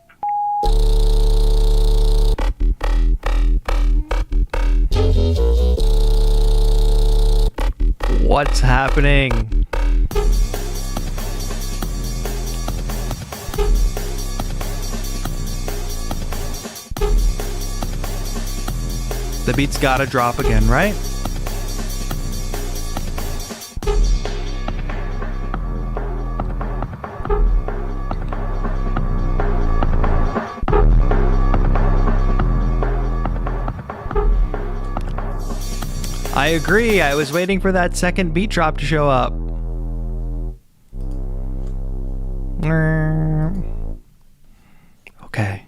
What's happening? The beat's gotta drop again, right? I agree. I was waiting for that second beat drop to show up. Okay.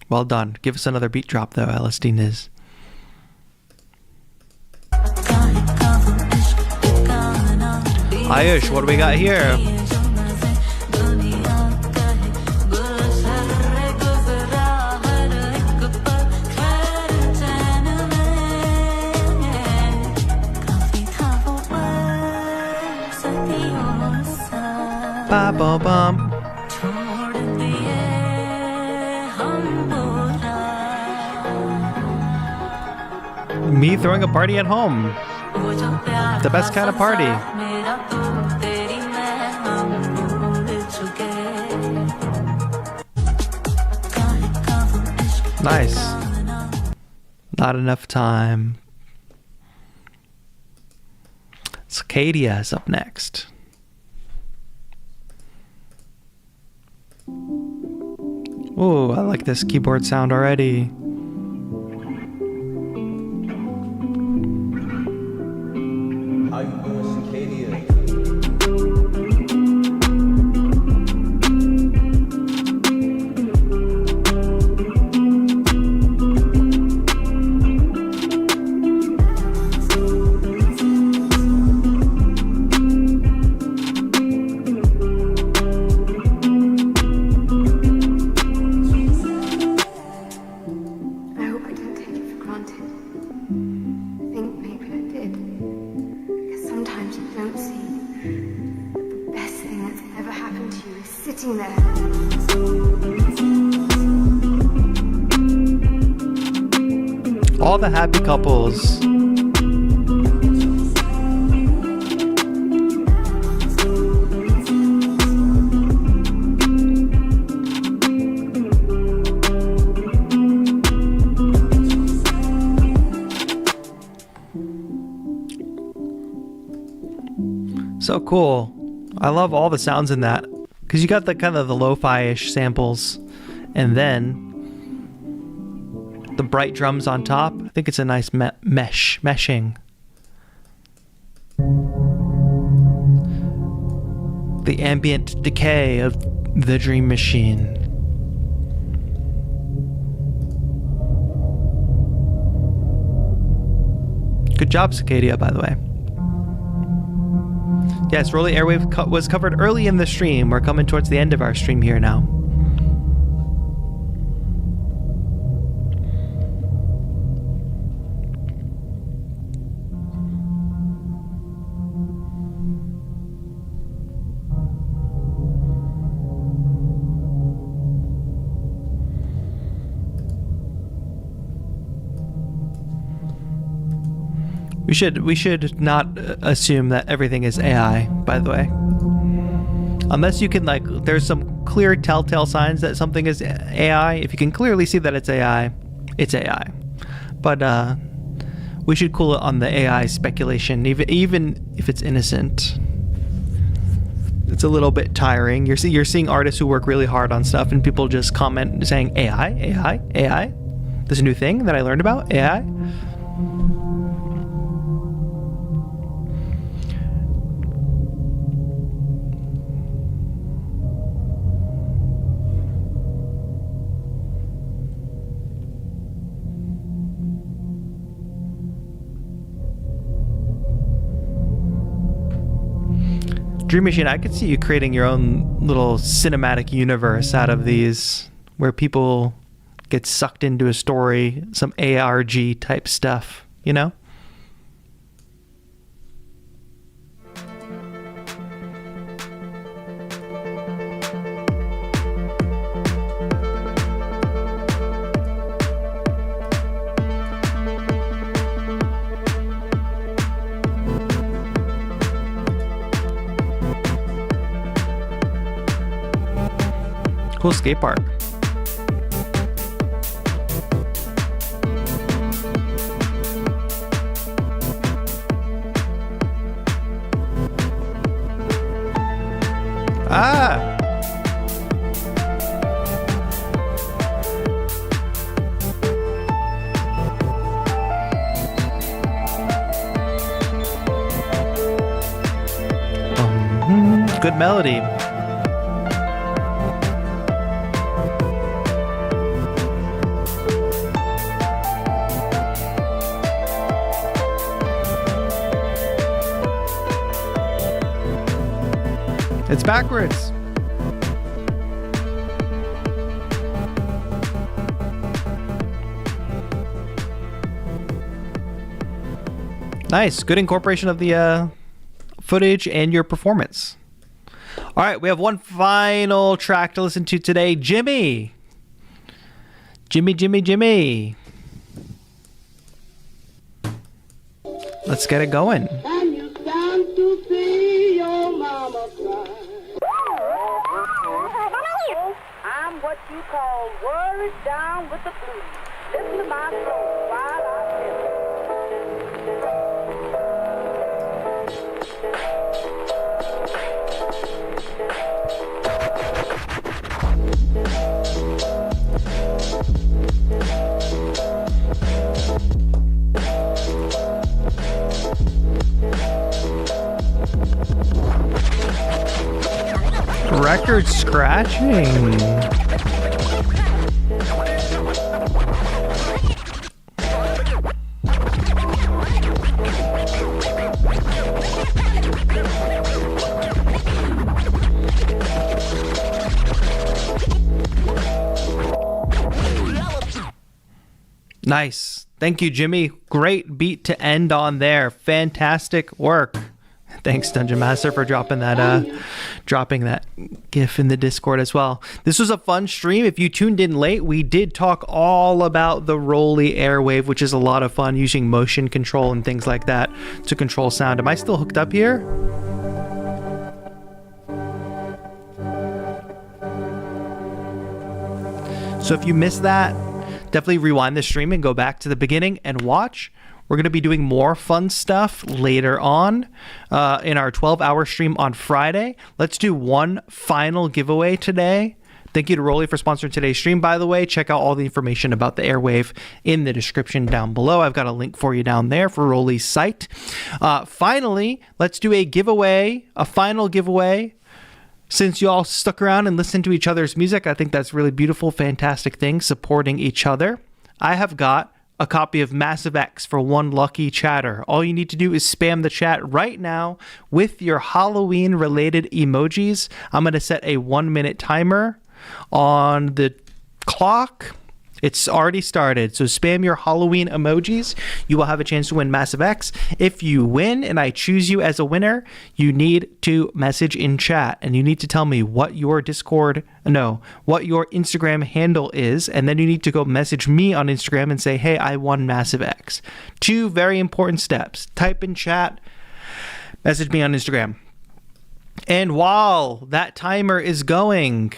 Well done. Give us another beat drop though, LSD Niz. Ayush, what do we got here? Ba ba bum. Me throwing a party at home. The best kind of party. Nice. Not enough time. Cicadia is up next. Ooh, I like this keyboard sound already. How you doing, Cicadia? All the happy couples. So cool. I love all the sounds in that because you got the kind of the lo-fi-ish samples and then the bright drums on top. I think it's a nice meshing. The ambient decay of the Dream Machine. Good job, Cicadia, by the way. Yes, Roly Airwave was covered early in the stream. We're coming towards the end of our stream here now. We should not assume that everything is AI, by the way. Unless you can, like, there's some clear telltale signs that something is AI. If you can clearly see that it's AI, it's AI. But we should cool it on the AI speculation, even if it's innocent. It's a little bit tiring. You're seeing artists who work really hard on stuff and people just comment saying AI, AI, AI. There's a new thing that I learned about, AI. Dream Machine, I could see you creating your own little cinematic universe out of these, where people get sucked into a story, some ARG type stuff, you know? Cool skate park. Ah! Good melody. It's backwards. Nice. Good incorporation of the footage and your performance. All right, we have one final track to listen to today. Jimmy. Jimmy. Let's get it going. And you stand to see your mama cry. I'm what you call worried down with the blues. Listen to my song while I Record scratching. Nice. Thank you, Jimmy. Great beat to end on there. Fantastic work. Thanks, Dungeon Master, for dropping that GIF in the Discord as well. This was a fun stream. If you tuned in late, we did talk all about the ROLI Airwave, which is a lot of fun, using motion control and things like that to control sound. Am I still hooked up here? So if you missed that, definitely rewind the stream and go back to the beginning and watch. We're going to be doing more fun stuff later on in our 12-hour stream on Friday. Let's do one final giveaway today. Thank you to Roly for sponsoring today's stream, by the way. Check out all the information about the Airwave in the description down below. I've got a link for you down there for Roly's site. Finally, let's do a giveaway, a final giveaway. Since you all stuck around and listened to each other's music, I think that's really beautiful, fantastic thing, supporting each other. I have got a copy of Massive X for one lucky chatter. All you need to do is spam the chat right now with your Halloween related emojis. I'm going to set a 1-minute timer on the clock. It's already started, so spam your Halloween emojis. You will have a chance to win Massive X. If you win and I choose you as a winner, you need to message in chat and you need to tell me what your what your Instagram handle is, and then you need to go message me on Instagram and say, hey, I won Massive X. 2 very important steps. Type in chat, message me on Instagram. And while that timer is going,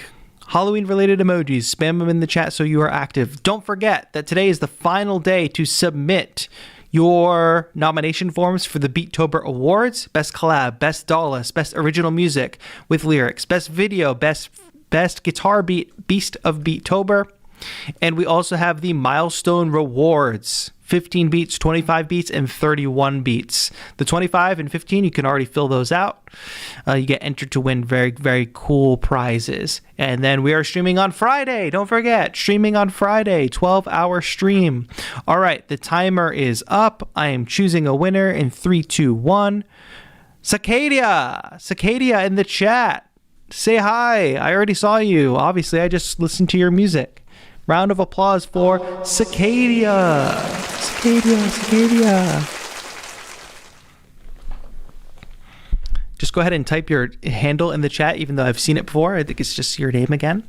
Halloween related emojis, spam them in the chat so you are active. Don't forget that today is the final day to submit your nomination forms for the Beattober Awards. Best collab, best dollars, best original music with lyrics, best video, best guitar beat, Beast of Beattober. And we also have the milestone rewards. 15 beats, 25 beats, and 31 beats. The 25 and 15, you can already fill those out. You get entered to win very, very cool prizes. And then we are streaming on Friday. Don't forget, streaming on Friday, 12-hour stream. All right, the timer is up. I am choosing a winner in 3, 2, 1. Cicadia in the chat. Say hi. I already saw you. Obviously, I just listened to your music. Round of applause for Cicadia. Cicadia. Just go ahead and type your handle in the chat, even though I've seen it before. I think it's just your name again.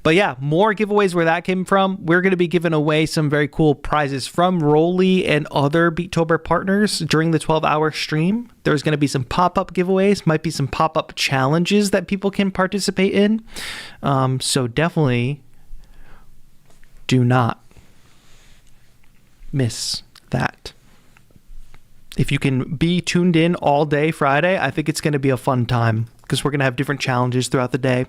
But yeah, more giveaways where that came from. We're going to be giving away some very cool prizes from Roly and other Beattober partners during the 12-hour stream. There's going to be some pop-up giveaways, might be some pop-up challenges that people can participate in. So definitely do not miss that. If you can be tuned in all day Friday, I think it's going to be a fun time because we're going to have different challenges throughout the day.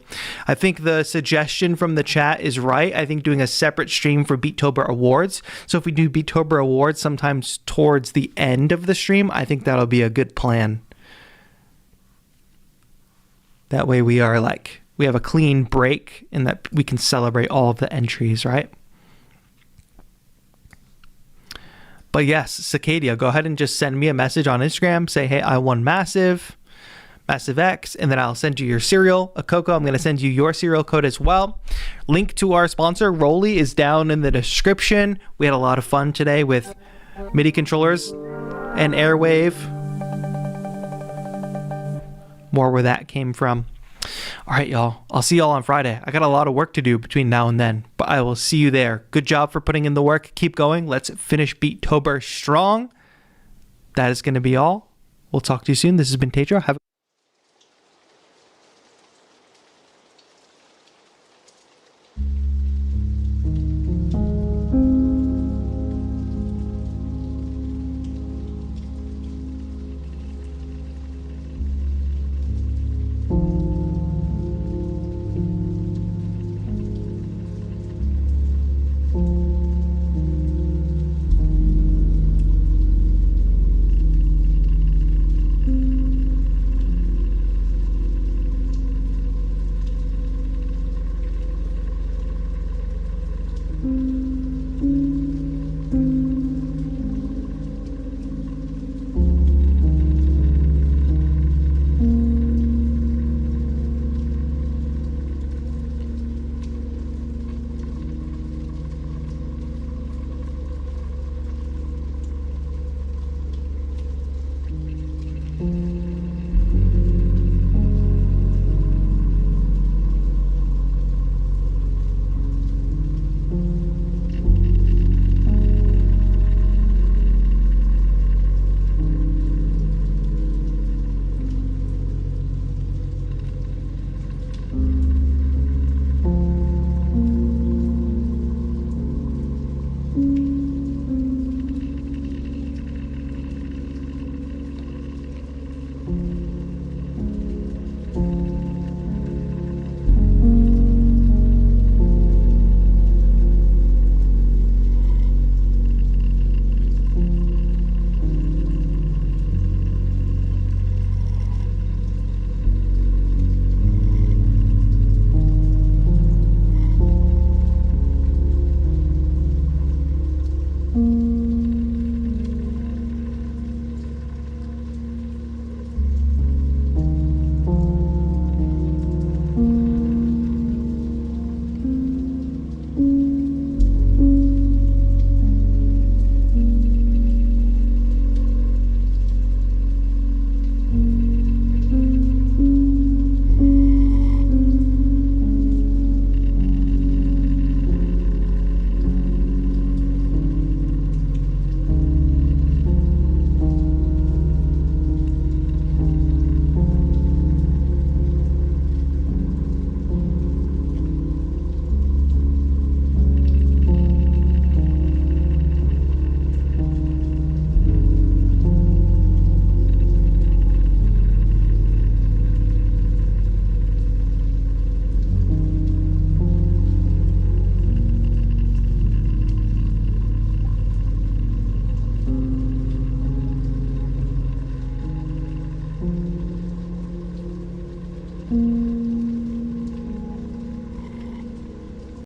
I think the suggestion from the chat is right. I think doing a separate stream for Beattober Awards. So if we do Beattober Awards sometimes towards the end of the stream, I think that'll be a good plan. That way we have a clean break and that we can celebrate all of the entries, right? But yes, Cicadia, go ahead and just send me a message on Instagram. Say, hey, I won Massive X, and then I'll send you your cereal. Coco, I'm going to send you your cereal code as well. Link to our sponsor, Roly, is down in the description. We had a lot of fun today with MIDI controllers and Airwave. More where that came from. All right, y'all. I'll see y'all on Friday. I got a lot of work to do between now and then, but I will see you there. Good job for putting in the work. Keep going. Let's finish Beattober strong. That is going to be all. We'll talk to you soon. This has been TAETRO. Have a